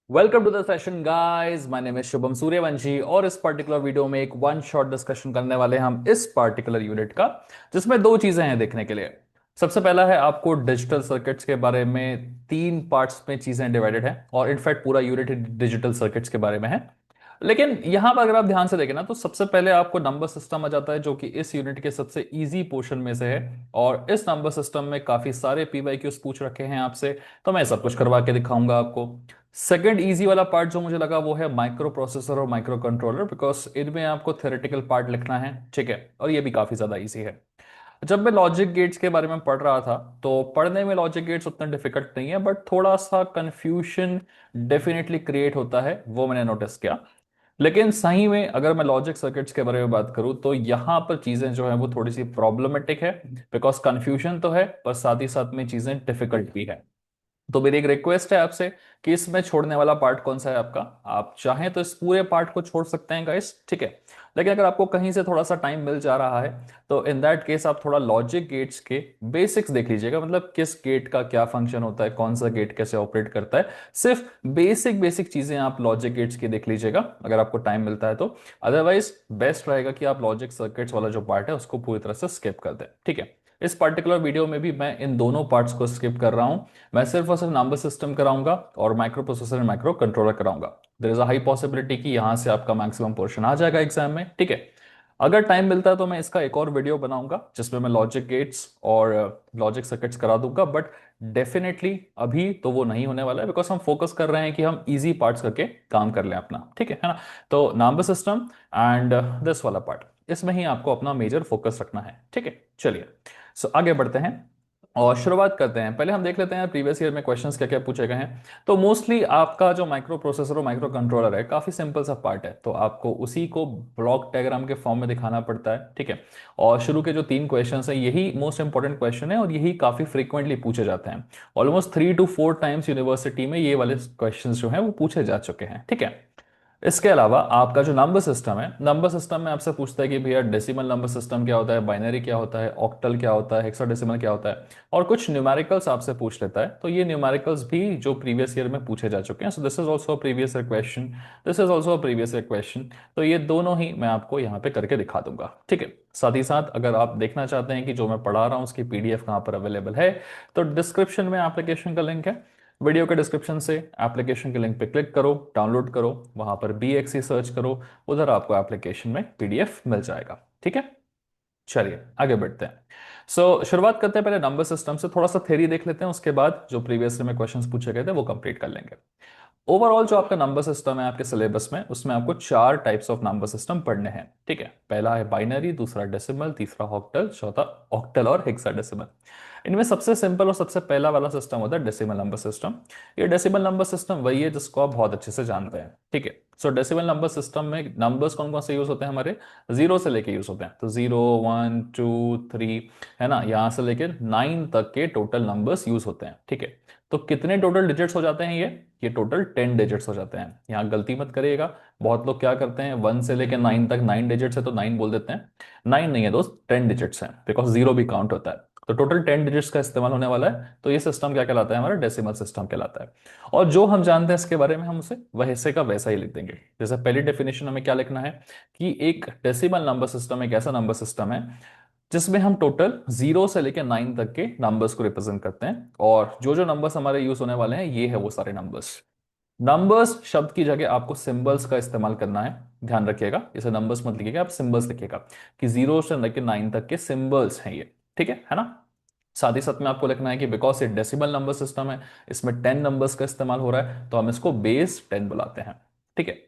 Welcome to the session guys, my name is Shubham Suryavanshi और इस particular video में एक वन शॉट डिस्कशन करने वाले हैं हम इस पर्टिकुलर यूनिट का, जिसमें दो चीजें हैं देखने के लिए। सबसे पहला है आपको डिजिटल सर्किट्स के बारे में, तीन पार्ट्स में चीजें डिवाइडेड हैं और इनफैक्ट पूरा यूनिट डिजिटल सर्किट्स के बारे में है। लेकिन यहां पर अगर आप ध्यान से देखें ना, तो सबसे पहले आपको नंबर सिस्टम आ जाता है, जो कि इस यूनिट के सबसे इजी पोर्शन में से है। और इस नंबर सिस्टम में काफी सारे पीवाईक्यूज पूछ रखे हैं आपसे, तो मैं सब कुछ करवा के दिखाऊंगा आपको। सेकंड इजी वाला पार्ट जो मुझे लगा वो है माइक्रो प्रोसेसर और माइक्रो कंट्रोलर, बिकॉज इनमें आपको थ्योरेटिकल पार्ट लिखना है, ठीक है, और ये भी काफी ज्यादा इजी है। जब मैं लॉजिक गेट्स के बारे में पढ़ रहा था, तो पढ़ने में लॉजिक गेट्स उतना डिफिकल्ट नहीं है, बट थोड़ा सा कंफ्यूजन डेफिनेटली क्रिएट होता है, वो मैंने नोटिस किया। लेकिन सही में अगर मैं लॉजिक सर्किट्स के बारे में बात करूं, तो यहां पर चीजें जो है वो थोड़ी सी प्रॉब्लमेटिक है। बिकॉज कंफ्यूजन तो है, पर साथ ही साथ में चीजें डिफिकल्ट भी है। तो मेरी एक रिक्वेस्ट है आपसे कि इसमें छोड़ने वाला पार्ट कौन सा है आपका। आप चाहें तो इस पूरे पार्ट को छोड़ सकते हैं गाइस, ठीक है। लेकिन अगर आपको कहीं से थोड़ा सा टाइम मिल जा रहा है, तो इन दैट केस आप थोड़ा लॉजिक गेट्स के बेसिक्स देख लीजिएगा, मतलब किस गेट का क्या फंक्शन होता है, कौन सा गेट कैसे ऑपरेट करता है। सिर्फ बेसिक बेसिक चीजें आप लॉजिक गेट्स की देख लीजिएगा अगर आपको टाइम मिलता है तो। अदरवाइज बेस्ट रहेगा कि आप लॉजिक सर्किट्स वाला जो पार्ट है उसको पूरी तरह से स्किप कर दें, ठीक है। इस पर्टिकुलर वीडियो में भी मैं इन दोनों पार्ट्स को स्किप कर रहा हूं। मैं सिर्फ और सिर्फ नंबर सिस्टम कराऊंगा और micro processor and micro controller कराऊंगा। There is a high possibility कि यहां से आपका मैक्सिमम पोर्शन आ जाएगा एग्जाम में, ठीक है। अगर टाइम मिलता है तो मैं इसका एक और वीडियो बनाऊंगा जिसमें मैं लॉजिक गेट्स और लॉजिक सर्किट्स करा दूंगा, बट डेफिनेटली अभी तो वो नहीं होने वाला है, बिकॉज हम फोकस कर रहे हैं कि हम इजी पार्ट्स करके काम कर लें अपना, ठीक है ना। तो नंबर सिस्टम एंड दिस वाला पार्ट, इसमें ही आपको अपना मेजर फोकस रखना है, ठीक है। चलिए, सो आगे बढ़ते हैं और शुरुआत करते हैं। पहले हम देख लेते हैं प्रीवियस ईयर में क्वेश्चंस क्या क्या पूछे गए हैं। तो मोस्टली आपका जो माइक्रो प्रोसेसर और माइक्रो कंट्रोलर है, काफी सिंपल सा पार्ट है, तो आपको उसी को ब्लॉक डायग्राम के फॉर्म में दिखाना पड़ता है, ठीक है। और शुरू के जो तीन क्वेश्चंस हैं, यही मोस्ट इंपॉर्टेंट क्वेश्चन है और यही काफी फ्रीक्वेंटली पूछे जाते हैं। ऑलमोस्ट 3 to 4 टाइम्स यूनिवर्सिटी में ये वाले क्वेश्चन जो हैं वो पूछे जा चुके हैं, ठीक है। इसके अलावा आपका जो नंबर सिस्टम है, नंबर सिस्टम में आपसे पूछता है कि भैया डेसिमल नंबर सिस्टम क्या होता है, बाइनरी क्या होता है, ऑक्टल क्या होता है, हेक्साडेसिमल क्या होता है, और कुछ न्यूमेरिकल्स आपसे पूछ लेता है। तो ये न्यूमेरिकल्स भी जो प्रीवियस ईयर में पूछे जा चुके हैं, सो this is also previous year question, this is also previous year question. तो ये दोनों ही मैं आपको यहाँ पे करके दिखा दूंगा, ठीक है। साथ ही साथ अगर आप देखना चाहते हैं कि जो मैं पढ़ा रहा हूँ उसकी पीडीएफ कहाँ पर अवेलेबल है, तो डिस्क्रिप्शन में एप्लीकेशन का लिंक है। वीडियो के डिस्क्रिप्शन से एप्लीकेशन के लिंक पे क्लिक करो, डाउनलोड करो, वहां पर BXC सर्च करो, उधर आपको एप्लीकेशन में पीडीएफ मिल जाएगा, ठीक है। चलिए आगे बढ़ते हैं। शुरुआत करते हैं पहले नंबर सिस्टम से, थोड़ा सा थ्योरी देख लेते हैं, उसके बाद जो प्रीवियस में क्वेश्चंस पूछे गए थे वो कंप्लीट कर लेंगे। ओवरऑल जो आपका नंबर सिस्टम है आपके सिलेबस में, उसमें आपको चार टाइप्स ऑफ नंबर सिस्टम पढ़ने हैं, ठीक है। पहला है बाइनरी, दूसरा डेसिमल, तीसरा ऑक्टल, चौथा ऑक्टल और हेक्साडेसिमल। इनमें सबसे सिंपल और सबसे पहला वाला सिस्टम होता है डेसिमल नंबर सिस्टम। ये डेसिमल नंबर सिस्टम वही है जिसको आप बहुत अच्छे से जानते हैं, ठीक है। सो डेसिमल नंबर सिस्टम में नंबर्स कौन कौन से यूज होते हैं हमारे, जीरो से लेके यूज होते हैं, तो 0 1 2 3, है ना, यहां से लेकर 9 तक के टोटल नंबर्स यूज होते हैं, ठीक है। तो कितने टोटल डिजिट्स हो जाते हैं ये टोटल 10 डिजिट्स हो जाते हैं। यहाँ गलती मत करिएगा, बहुत लोग क्या करते हैं 1 से लेकर 9 तक 9 डिजिट्स है तो 9 बोल देते हैं। 9 नहीं है दोस्त, 10 डिजिट्स हैं, बिकॉज जीरो भी काउंट होता है। तो टोटल 10 डिजिट्स का इस्तेमाल होने वाला है, तो ये सिस्टम क्या कहलाता है, हमारा डेसिमल सिस्टम कहलाता है। और जो हम जानते हैं इसके बारे में, हम उसे वैसे का वैसा ही लिख देंगे। जैसे पहली डेफिनेशन हमें क्या लिखना है कि एक डेसिमल नंबर सिस्टम एक ऐसा नंबर सिस्टम है जिसमें हम टोटल 0 से लेकर 9 तक के नंबर्स को रिप्रेजेंट करते हैं, और जो जो नंबर्स हमारे यूज होने वाले हैं ये है वो सारे नंबर्स। नंबर्स शब्द की जगह आपको सिंबल्स का इस्तेमाल करना है, ध्यान रखिएगा, इसे नंबर्स मत लिखिएगा, आप सिंबल्स लिखिएगा कि 0 से लेकर 9 तक के सिंबल्स हैं ये, ठीक है ना। साथ ही साथ में आपको लिखना है कि बिकॉज ये डेसिमल नंबर सिस्टम है, इसमें 10 नंबर्स का इस्तेमाल हो रहा है, तो हम इसको बेस 10 बुलाते हैं, ठीक है।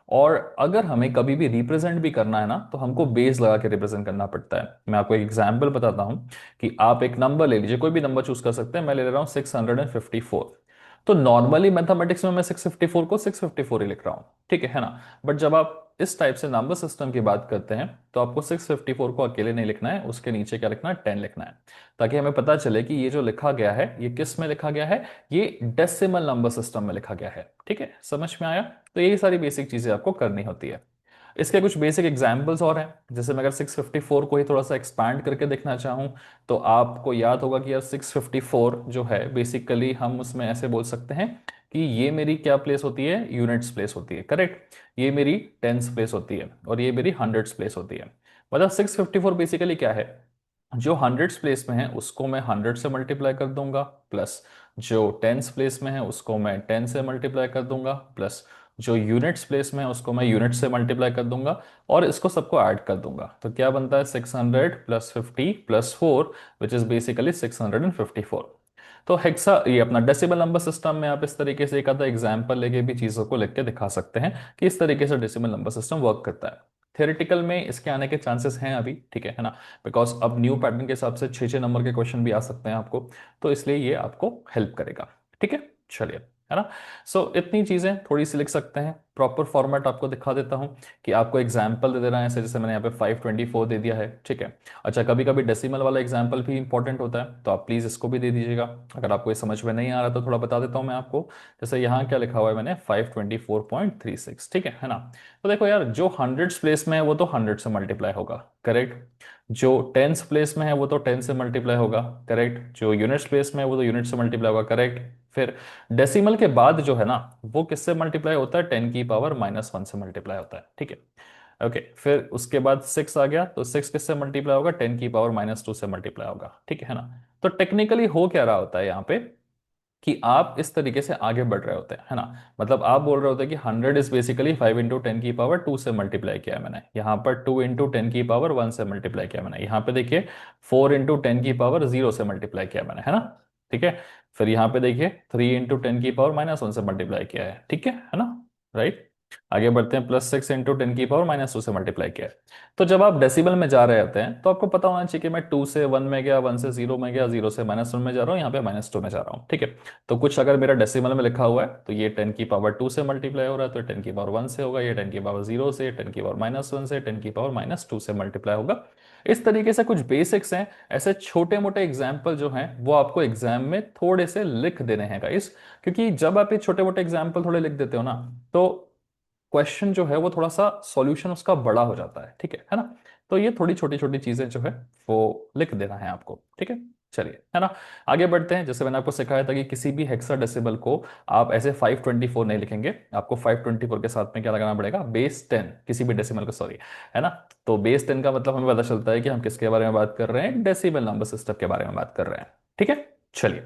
और अगर हमें कभी भी रिप्रेजेंट भी करना है ना, तो हमको बेस लगा के रिप्रेजेंट करना पड़ता है। मैं आपको एक एग्जांपल बताता हूं कि आप एक नंबर ले लीजिए, कोई भी नंबर चूज कर सकते हैं, मैं ले रहा हूं 654। तो नॉर्मली मैथमेटिक्स में मैं 654 को 654 ही लिख रहा हूं, ठीक है ना। बट जब आप इस टाइप से नंबर सिस्टम की बात करते हैं, तो आपको 654 को अकेले नहीं लिखना है, उसके नीचे क्या लिखना है, 10 लिखना है, ताकि हमें पता चले कि ये जो लिखा गया है ये किस में लिखा गया है, ये डेसिमल नंबर सिस्टम में लिखा गया है, ठीक है। समझ में आया। तो यही सारी बेसिक चीजें आपको करनी होती है। इसके कुछ बेसिक एग्जांपल्स और हैं, जैसे मैं अगर 654 को ही थोड़ा सा एक्सपैंड करके देखना चाहूँ, तो आपको याद होगा कि यार 654 जो है बेसिकली हम उसमें ऐसे बोल सकते हैं कि ये मेरी क्या प्लेस होती है, यूनिट्स प्लेस होती है, करेक्ट। ये मेरी टेंस प्लेस होती है और ये मेरी हंड्रेड्स प्लेस होती है। मतलब 654 बेसिकली क्या है, जो हंड्रेड्स प्लेस में है उसको मैं 100 से मल्टीप्लाई कर दूंगा, प्लस जो टेंस प्लेस में है उसको मैं 10 से मल्टीप्लाई कर दूंगा, प्लस जो यूनिट्स प्लेस में है उसको मैं यूनिट से मल्टीप्लाई कर दूंगा, और इसको सबको ऐड कर दूंगा। तो क्या बनता है, 600 plus 50 plus 4, which is basically 654। तो हेक्सा, ये अपना डेसिमल नंबर सिस्टम में आप इस तरीके से एक आधा एग्जाम्पल लेके भी चीज़ों को लिख के दिखा सकते हैं कि इस तरीके से डेसिमल नंबर सिस्टम वर्क करता है। थ्योरेटिकल में इसके आने के चांसेस हैं अभी, ठीक है ना, बिकॉज अब न्यू पैटर्न के हिसाब से 6-6 नंबर के क्वेश्चन भी आ सकते हैं आपको, तो इसलिए ये आपको हेल्प करेगा। ठीक है, चलिए, है ना। इतनी चीजें थोड़ी सी लिख सकते हैं। प्रॉपर फॉर्मेट आपको दिखा देता हूं कि आपको एग्जाम्पल दे दे रहा है ऐसे, जैसे मैंने यहाँ पे 524 दे दिया है, ठीक है। अच्छा, कभी कभी डेसिमल वाला एग्जाम्पल भी इंपॉर्टेंट होता है, तो आप प्लीज इसको भी दे दीजिएगा। अगर आपको ये समझ में नहीं आ रहा तो थोड़ा बता देता हूं मैं आपको। जैसे यहाँ क्या लिखा हुआ है मैंने, 524.36, ठीक है ना। तो देखो यार, जो हंड्रेड्स प्लेस में है वो तो 100 से मल्टीप्लाई होगा, करेक्ट। जो टेंस प्लेस में है वो तो 10 से मल्टीप्लाई होगा, करेक्ट। जो यूनिट्स प्लेस में है वो तो यूनिट से मल्टीप्लाई होगा, करेक्ट। फिर डेसिमल के बाद जो है ना, वो किससे मल्टीप्लाई होता है, 10 की पावर -1 से मल्टीप्लाई होता है, ठीक है। ओके, फिर उसके बाद 6 आ गया, तो 6 किससे मल्टीप्लाई होगा, 10 की पावर -2 से मल्टीप्लाई होगा, ठीक है ना। तो टेक्निकली हो क्या रहा होता है यहाँ पे, कि आप इस तरीके से आगे बढ़ रहे होते हैं, है ना। मतलब आप बोल रहे होते हैं कि 100 इज बेसिकली 5 × 10 की पावर 2 से मल्टीप्लाई किया है मैंने, यहाँ पर 2 × 10 की पावर 1 से मल्टीप्लाई किया मैंने, यहाँ पे देखिए 4 × 10 की पावर 0 से मल्टीप्लाई किया मैंने, है ना। ठीक है। फिर यहाँ पे देखिए 3 × 10 की पावर -1 से मल्टीप्लाई किया है, ठीक है ना, राइट। आगे बढ़ते हैं, +6 × 10 की पावर -2 से मल्टीप्लाई किया है। तो जब आप डेसिबल में जा रहे होते हैं तो आपको पता होना चाहिए कि मैं 2 से 1 में गया, 1 से 0 में गया, 0 से -1 में जा रहा हूँ, यहाँ पे -2 में जा रहा हूँ, ठीक है। तो कुछ अगर मेरा डेसिमल में लिखा हुआ है तो ये 10 की पावर 2 से मल्टीप्लाई हो रहा है, तो 10 की पावर 1 से होगा, ये 10 की पावर 0 से, 10 की पावर -1 से, 10 की पावर -2 से मल्टीप्लाई होगा। इस तरीके से कुछ बेसिक्स हैं, ऐसे छोटे मोटे एग्जाम्पल जो हैं वो आपको एग्जाम में थोड़े से लिख देने हैं गाइस। क्योंकि जब आप ये छोटे मोटे एग्जाम्पल थोड़े लिख देते हो ना, तो क्वेश्चन जो है वो थोड़ा सा सॉल्यूशन उसका बड़ा हो जाता है ना। तो ये थोड़ी छोटी छोटी चीजें जो है वो लिख देना है आपको, ठीक है। चलिए, है ना। आगे बढ़ते हैं। जैसे मैंने आपको सिखाया था कि किसी भी हेक्साडेसिमल को आप ऐसे 524 नहीं लिखेंगे, आपको 524 के साथ में क्या लगाना पड़ेगा, बेस 10, किसी भी डेसिमल का, सॉरी, है ना। तो बेस 10 का मतलब हमें पता चलता है कि हम किसके बारे में बात कर रहे हैं, डेसिमल नंबर सिस्टम के बारे में बात कर रहे हैं, ठीक है। चलिए,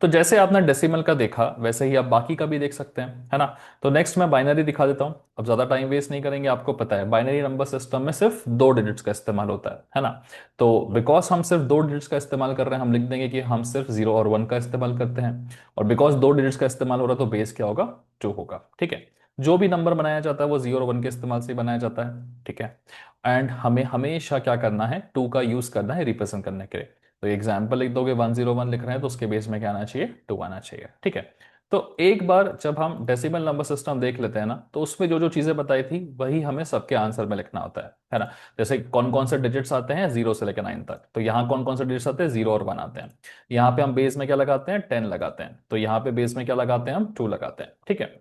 तो जैसे आपने डेसिमल का देखा वैसे ही आप बाकी का भी देख सकते हैं, है ना। तो नेक्स्ट मैं बाइनरी दिखा देता हूं। अब ज्यादा टाइम वेस्ट नहीं करेंगे, आपको पता है बाइनरी नंबर सिस्टम में सिर्फ 2 डिजिट्स का इस्तेमाल होता है ना। तो बिकॉज हम सिर्फ 2 डिजिट्स का इस्तेमाल कर रहे हैं, हम लिख देंगे कि हम सिर्फ 0 और 1 का इस्तेमाल करते हैं। और बिकॉज 2 डिजिट्स का इस्तेमाल हो रहा है तो बेस क्या होगा, 2 होगा, ठीक है। जो भी नंबर बनाया जाता है वो 0 और 1 के इस्तेमाल से ही बनाया जाता है, ठीक है। एंड हमें हमेशा क्या करना है, 2 का यूज करना है रिप्रेजेंट करने के लिए। तो एग्जाम्पल लिख दोगे, 101 लिख रहे हैं तो उसके बेस में क्या आना चाहिए, 2 आना चाहिए, ठीक है। तो एक बार जब हम डेसिमल नंबर सिस्टम देख लेते हैं ना, तो उसमें जो जो चीजें बताई थी वही हमें सबके आंसर में लिखना होता है ना। जैसे कौन कौन से डिजिट्स आते हैं 0 से लेकर 9 तक, तो यहाँ कौन कौन से डिजिट्स आते हैं, 0 और 1 आते हैं। यहाँ पे हम बेस में क्या लगाते हैं, 10 लगाते हैं, तो यहाँ पे बेस में क्या लगाते हैं, हम 2 लगाते हैं, ठीक है।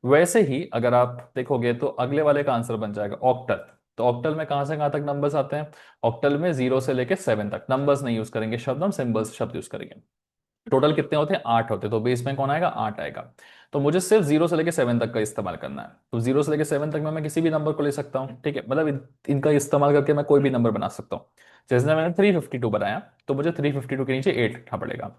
वैसे ही अगर आप देखोगे तो अगले वाले का आंसर बन जाएगा ऑक्टल। तो ऑक्टल में कहां से कहां तक नंबर्स आते हैं, ऑक्टल में 0 से लेके 7 तक। नंबर्स नहीं यूज करेंगे शब्द, हम सिंबल्स शब्द यूज करेंगे। टोटल कितने होते हैं, 8 होते हैं, तो बेस में कौन आएगा, 8 आएगा। तो मुझे सिर्फ 0 से लेके 7 तक का इस्तेमाल करना है। तो 0 से लेके 7 तक में मैं किसी भी नंबर को ले सकता हूँ, ठीक है। मतलब इनका इस्तेमाल करके मैं कोई भी नंबर बना सकता हूँ। जैसे मैंने 352 बनाया, तो मुझे 352 के नीचे 8 लिखना पड़ेगा।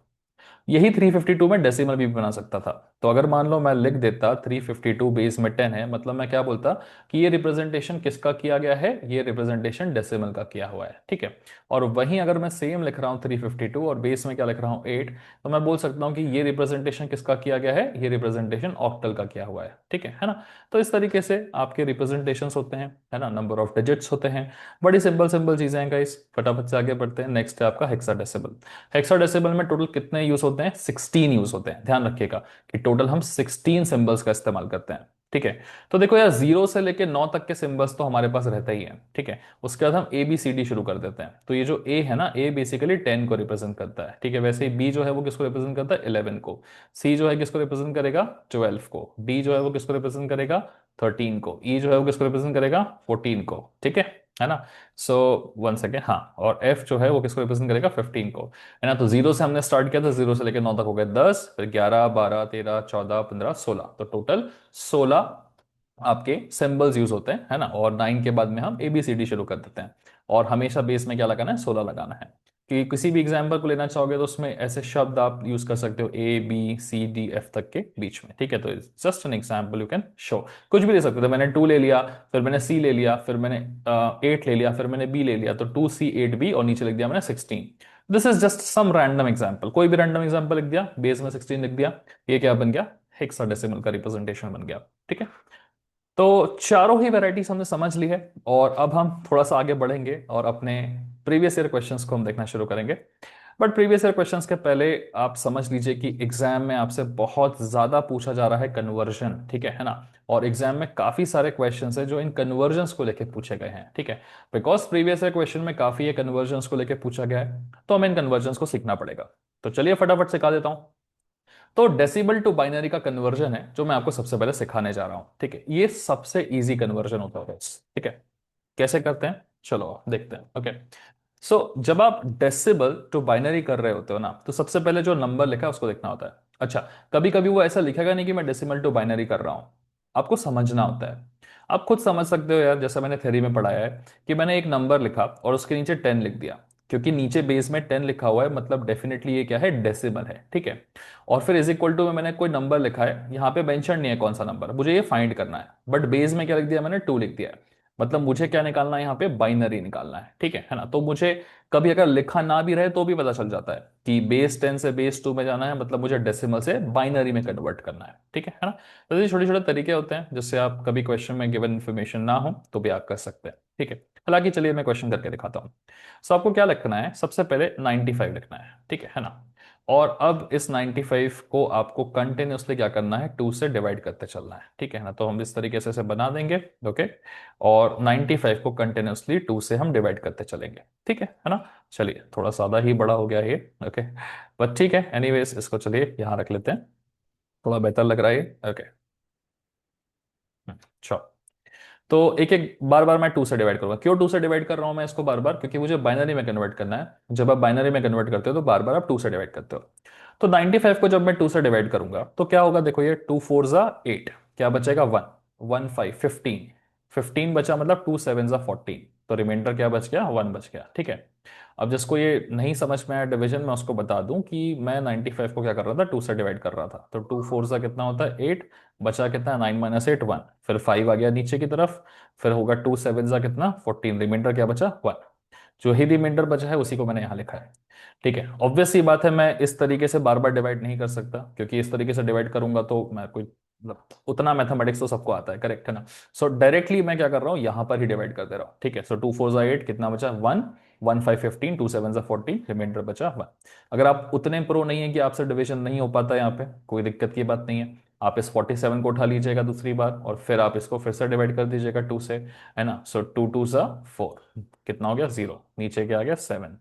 यही 352 में डेसिमल भी बना सकता था। तो अगर मान लो मैं लिख देता 352 बेस में 10 है, मतलब मैं क्या बोलता कि ये रिप्रेजेंटेशन किसका किया गया है, ये रिप्रेजेंटेशन डेसिमल का किया हुआ है, ठीक है। और वहीं अगर मैं सेम लिख रहा हूँ 352 और बेस में क्या लिख रहा हूँ 8, तो मैं बोल सकता हूँ कि ये रिप्रेजेंटेशन किसका किया गया है, ये रिप्रेजेंटेशन ऑक्टल का किया हुआ है, ठीक है ना। तो इस तरीके से आपके रिप्रेजेंटेशन होते हैं, है ना, नंबर ऑफ डिजिट्स होते हैं। बड़ी सिंपल सिंपल चीजें हैं गाइस। फटाफट से आगे बढ़ते हैं। नेक्स्ट है आपका हेक्साडेसिमल। हेक्साडेसिमल में टोटल कितने यूज होते हैं, 16 यूज होते हैं। ध्यान रखिएगा कि टोटल हम 16 सिंबल्स का इस्तेमाल करते हैं, ठीक है। तो देखो यार, 0 से लेके 9 तक के सिंबल्स तो हमारे पास रहता ही है, ठीक है। उसके बाद हम ए बी सी डी शुरू कर देते हैं। तो ये जो ए है ना, ए बेसिकली 10 को रिप्रेजेंट करता है, ठीक है। वैसे ही बी जो है वो किसको रिप्रेजेंट करता है, 11 को। सी जो है किसको रिप्रेजेंट करेगा, 12 को। डी जो है वो किसको रिप्रेजेंट करेगा, 13 को। ई जो है वो किसको रिप्रेजेंट करेगा, 14 को, ठीक है ना। सो वन सेकेंड, हाँ। और एफ जो है वो किसको रिप्रेजेंट करेगा, 15 को, है ना। तो 0 से हमने स्टार्ट किया था, 0 से लेकर 9 तक हो गए 10, फिर 11 12 13 14 15 16, तो टोटल 16 आपके सिंबल्स यूज होते हैं, है ना। और 9 के बाद में हम ए बी सी डी शुरू कर देते हैं। और हमेशा बेस में क्या लगाना है, 16 लगाना है। कि किसी भी एग्जाम्पल को लेना चाहोगे तो उसमें ऐसे शब्द आप यूज कर सकते हो, A B C D F तक के बीच में, ठीक है। तो just an example you can show, कुछ भी ले सकते थे। मैंने 2 ले लिया, फिर मैंने सी ले लिया, फिर मैंने 8 ले लिया, फिर मैंने बी ले लिया, तो 2C 8B, और नीचे लिख दिया मैंने 16। This is just some random example, कोई भी रैंडम एग्जाम्पल लिख दिया, बेस में 16 लिख दिया। ये क्या बन गया, हेक्साडेसिमल का रिप्रेजेंटेशन बन गया, ठीक है। तो चारों ही वैरायटीज हमने समझ ली है, और अब हम थोड़ा सा आगे बढ़ेंगे और अपने प्रीवियस ईयर क्वेश्चंस को हम देखना शुरू करेंगे। बट प्रीवियस ईयर क्वेश्चंस के पहले आप समझ लीजिए कि एग्जाम में आपसे बहुत ज्यादा पूछा जा रहा है कन्वर्जन, ठीक है ना। और एग्जाम में काफी सारे क्वेश्चंस है जो इन कन्वर्जन्स को लेकर पूछे गए हैं, ठीक है। बिकॉज प्रीवियस ईयर क्वेश्चन में काफी ये कन्वर्जन्स को लेकर पूछा गया है, तो हमें इन कन्वर्जन्स को सीखना पड़ेगा। तो चलिए फटाफट सिखा देता हूं। तो डेसिबल टू बाइनरी का कन्वर्जन है जो मैं आपको सबसे पहले सिखाने जा रहा हूं, ठीक है। ये सबसे इजी कन्वर्जन होता है, ठीक है। कैसे करते हैं, चलो देखते हैं, ओके। सो जब आप डेसिबल टू बाइनरी कर रहे होते हो ना, तो सबसे पहले जो नंबर लिखा है उसको देखना होता है। अच्छा, कभी कभी वो ऐसा लिखेगा नहीं कि मैं डेसिमल टू बाइनरी कर रहा हूं, आपको समझना होता है। आप खुद समझ सकते हो यार, जैसा मैंने थ्योरी में पढ़ाया है कि मैंने एक नंबर लिखा और उसके नीचे 10 लिख दिया, क्योंकि नीचे बेस में 10 लिखा हुआ है, मतलब डेफिनेटली ये क्या है, डेसिमल है, ठीक है। और फिर इज इक्वल टू में मैंने कोई नंबर लिखा है, यहाँ पे मेंशन नहीं है कौन सा नंबर, मुझे ये फाइंड करना है। बट बेस में क्या लिख दिया मैंने, 2 लिख दिया है। मतलब मुझे क्या निकालना है, यहाँ पे बाइनरी निकालना है, ठीक है ना। तो मुझे कभी अगर लिखा ना भी रहे तो भी पता चल जाता है कि बेस 10 से बेस 2 में जाना है, मतलब मुझे डेसिमल से बाइनरी में कन्वर्ट करना है, ठीक है ना। तो ये छोटे छोटे तरीके होते हैं जिससे आप कभी क्वेश्चन में गिवन इन्फॉर्मेशन ना हो तो भी आप कर सकते हैं, ठीक है। हालांकि चलिए मैं क्वेश्चन करके दिखाता हूँ। सो आपको क्या लिखना है, सबसे पहले 95 लिखना है, ठीक है ना। और अब इस 95 को आपको कंटिन्यूसली क्या करना है, 2 से डिवाइड करते चलना है, ठीक है ना। तो हम इस तरीके से इसे बना देंगे, ओके। और 95 को कंटिन्यूसली 2 से हम डिवाइड करते चलेंगे, ठीक है ना। चलिए थोड़ा सादा ही बड़ा हो गया ये, ओके। बट ठीक है, एनीवेज इसको चलिए यहाँ रख लेते हैं, थोड़ा बेहतर लग रहा है ये, ओके। चलो, तो एक एक बार बार मैं 2 से डिवाइड करूंगा। क्यों 2 से डिवाइड कर रहा हूं मैं इसको बार बार, क्योंकि मुझे बाइनरी में कन्वर्ट करना है। जब आप बाइनरी में कन्वर्ट करते हो तो बार बार आप 2 से डिवाइड करते हो। तो 95 को जब मैं 2 से डिवाइड करूंगा तो क्या होगा, देखो ये 2 4 जा 8, क्या बचेगा 1, 1 5 15, 15 बचा, मतलब 2 7 जा 14, तो रिमाइंडर क्या बच गया, 1 बच गया, ठीक है। अब जिसको ये नहीं समझ में आया डिवीजन, मैं उसको बता दूं कि मैं 95 को क्या कर रहा था, 2 से डिवाइड कर रहा था। तो 2 4 जा कितना होता है 8, बचा कितना, 9 माइनस 8 1, फिर 5 आ गया नीचे की तरफ, फिर होगा 2 7 जा कितना 14, रिमाइंडर क्या बचा 1। जो ही रिमाइंडर बचा है उसी को मैंने यहाँ लिखा है, ठीक है। ऑब्वियस सी बात है, मैं इस तरीके से बार बार डिवाइड नहीं कर सकता, क्योंकि इस तरीके से डिवाइड करूंगा तो मैं कोई मतलब उतना मैथमेटिक्स तो सबको आता है, करेक्ट है ना। सो डायरेक्टली मैं क्या कर रहा हूँ, यहां पर ही डिवाइड कर दे रहा हूँ, ठीक है। सो 2 4 जा 8, कितना बचा 1, 1 5 15, 2 7 जा 14, रिमाइंडर बचा 1। अगर आप उतने प्रो नहीं है कि आपसे डिवीजन नहीं हो पाता, यहाँ पे कोई दिक्कत की बात नहीं है। आप इस 47 को उठा लीजिएगा दूसरी बार, और फिर आप इसको फिर से डिवाइड कर दीजिएगा 2 से, है ना। सो 2 2 जा 4, कितना हो गया 0, नीचे क्या आ गया 7,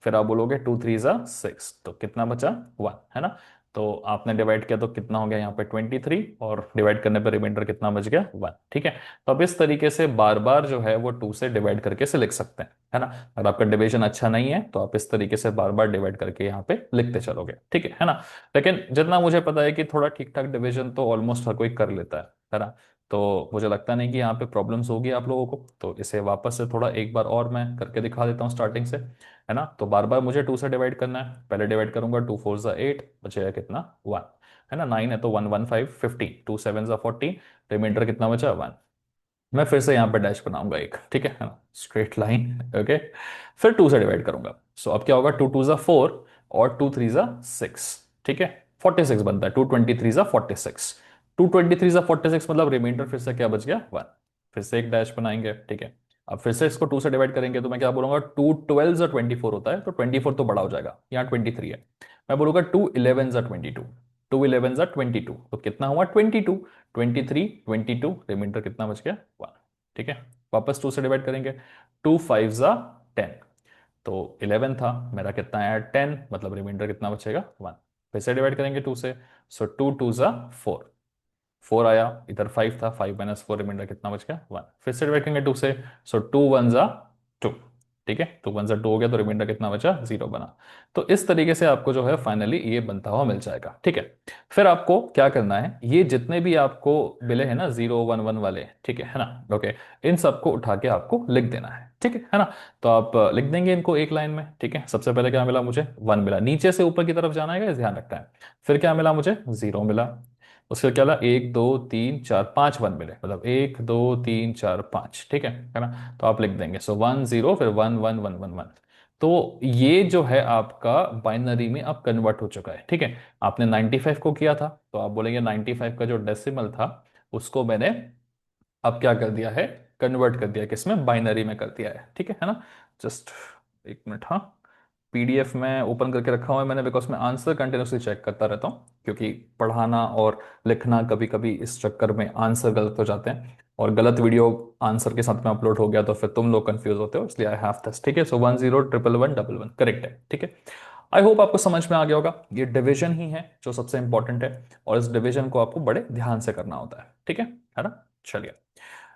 फिर आप बोलोगे 2 3 जा 6, तो कितना बचा 1, है ना। तो आपने डिवाइड किया तो कितना हो गया यहाँ पे 23, और डिवाइड करने पर रिमाइंडर कितना बच गया 1, ठीक है। तो अब इस तरीके से बार बार जो है वो 2 से डिवाइड करके से लिख सकते हैं, है ना। अगर आपका डिवीजन अच्छा नहीं है तो आप इस तरीके से बार बार डिवाइड करके यहाँ पे लिखते चलोगे, ठीक है ना। लेकिन जितना मुझे पता है कि थोड़ा ठीक ठाक डिवीजन तो ऑलमोस्ट हर कोई कर लेता है ना। तो मुझे लगता नहीं कि यहाँ पे प्रॉब्लम्स होगी आप लोगों को, तो इसे वापस से थोड़ा एक बार और मैं करके दिखा देता हूँ स्टार्टिंग से, है ना। तो बार बार मुझे 2 से डिवाइड करना है, पहले डिवाइड करूंगा 2 4 जा 8, बचेगा कितना 1, है ना। 9 है तो 1 1 5 15, 2 7 जा 14, रिमाइंडर कितना बचा 1। मैं फिर से यहाँ पे डैश बनाऊंगा एक, ठीक है ना, स्ट्रेट लाइन, ओके। फिर 2 से डिवाइड करूंगा, सो अब क्या होगा, 2 2 जा 4, और 2 3 जा 6, ठीक है। 46 बनता है, 2 23 जा 46, 2 23 जा 46, मतलब रिमाइंडर फिर से क्या बच गया 1। फिर से एक डैश बनाएंगे, ठीक है। अब फिर से इसको 2 से डिवाइड करेंगे तो मैं क्या बोलूंगा, 2 12 जा 24 होता है, तो 24 तो बड़ा हो जाएगा, यहाँ 23 है। मैं बोलूंगा 2 11 जा 22, टू 11 जा 22, तो कितना हुआ 22, 23, 22, रिमाइंडर कितना बच गया 1। ठीक है, वापस 2 से डिवाइड करेंगे, 2 5 जा 10, तो 11 था, मेरा कितना आया 10, मतलब रिमाइंडर कितना बचेगा 1। फिर से डिवाइड करेंगे 2 से, सो 2 2 जा 4, 4 आया, इधर 5 था, 5 माइनस 4, रिमाइंडर कितना बच गया 1। फिर से डिवाइड करेंगे 2 से, सो 2 1 जा 2। ठीक है, 2 1 जा 2 हो गया, तो रिमाइंडर कितना बचा 0 बना। तो इस तरीके से आपको जो है फाइनली ये बनता हुआ मिल जाएगा। ठीक है, फिर आपको क्या करना है, ये जितने भी आपको मिले हैं ना 0 1 1 वाले, ठीक है ना, ओके, इन सबको उठा के आपको लिख देना है ना। तो आप लिख देंगे इनको एक लाइन में। ठीक है, सबसे पहले क्या मिला मुझे 1 मिला, नीचे से ऊपर की तरफ जाना है, ध्यान रखना है। फिर क्या मिला मुझे 0 मिला, उसके क्या मिला 1 2 3 4 5 1 मिले, मतलब 1 2 3 4 5। ठीक है ना, तो आप लिख देंगे सो 1 0 फिर 1 1 1 1 1। तो ये जो है आपका बाइनरी में अब कन्वर्ट हो चुका है। ठीक है, आपने 95 को किया था, तो आप बोलेंगे 95 का जो डेसिमल था उसको मैंने अब क्या कर दिया है, कन्वर्ट कर दिया, किसमें, बाइनरी में कर दिया है। ठीक है ना, जस्ट एक मिनट, हाँ, पीडीएफ में ओपन करके रखा हुआ है मैंने, बिकॉज मैं आंसर कंटिन्यूसली चेक करता रहता हूँ, क्योंकि पढ़ाना और लिखना कभी कभी इस चक्कर में आंसर गलत हो जाते हैं, और गलत वीडियो आंसर के साथ में अपलोड हो गया तो फिर तुम लोग कंफ्यूज होते हो, इसलिए आई हैव दिस। ठीक है, सो 1 0 1 1 1 1 करेक्ट है। ठीक है, आई होप आपको समझ में आ गया होगा, ये डिवीजन ही है जो सबसे इंपॉर्टेंट है, और इस डिवीजन को आपको बड़े ध्यान से करना होता है। ठीक है ना, चलिए,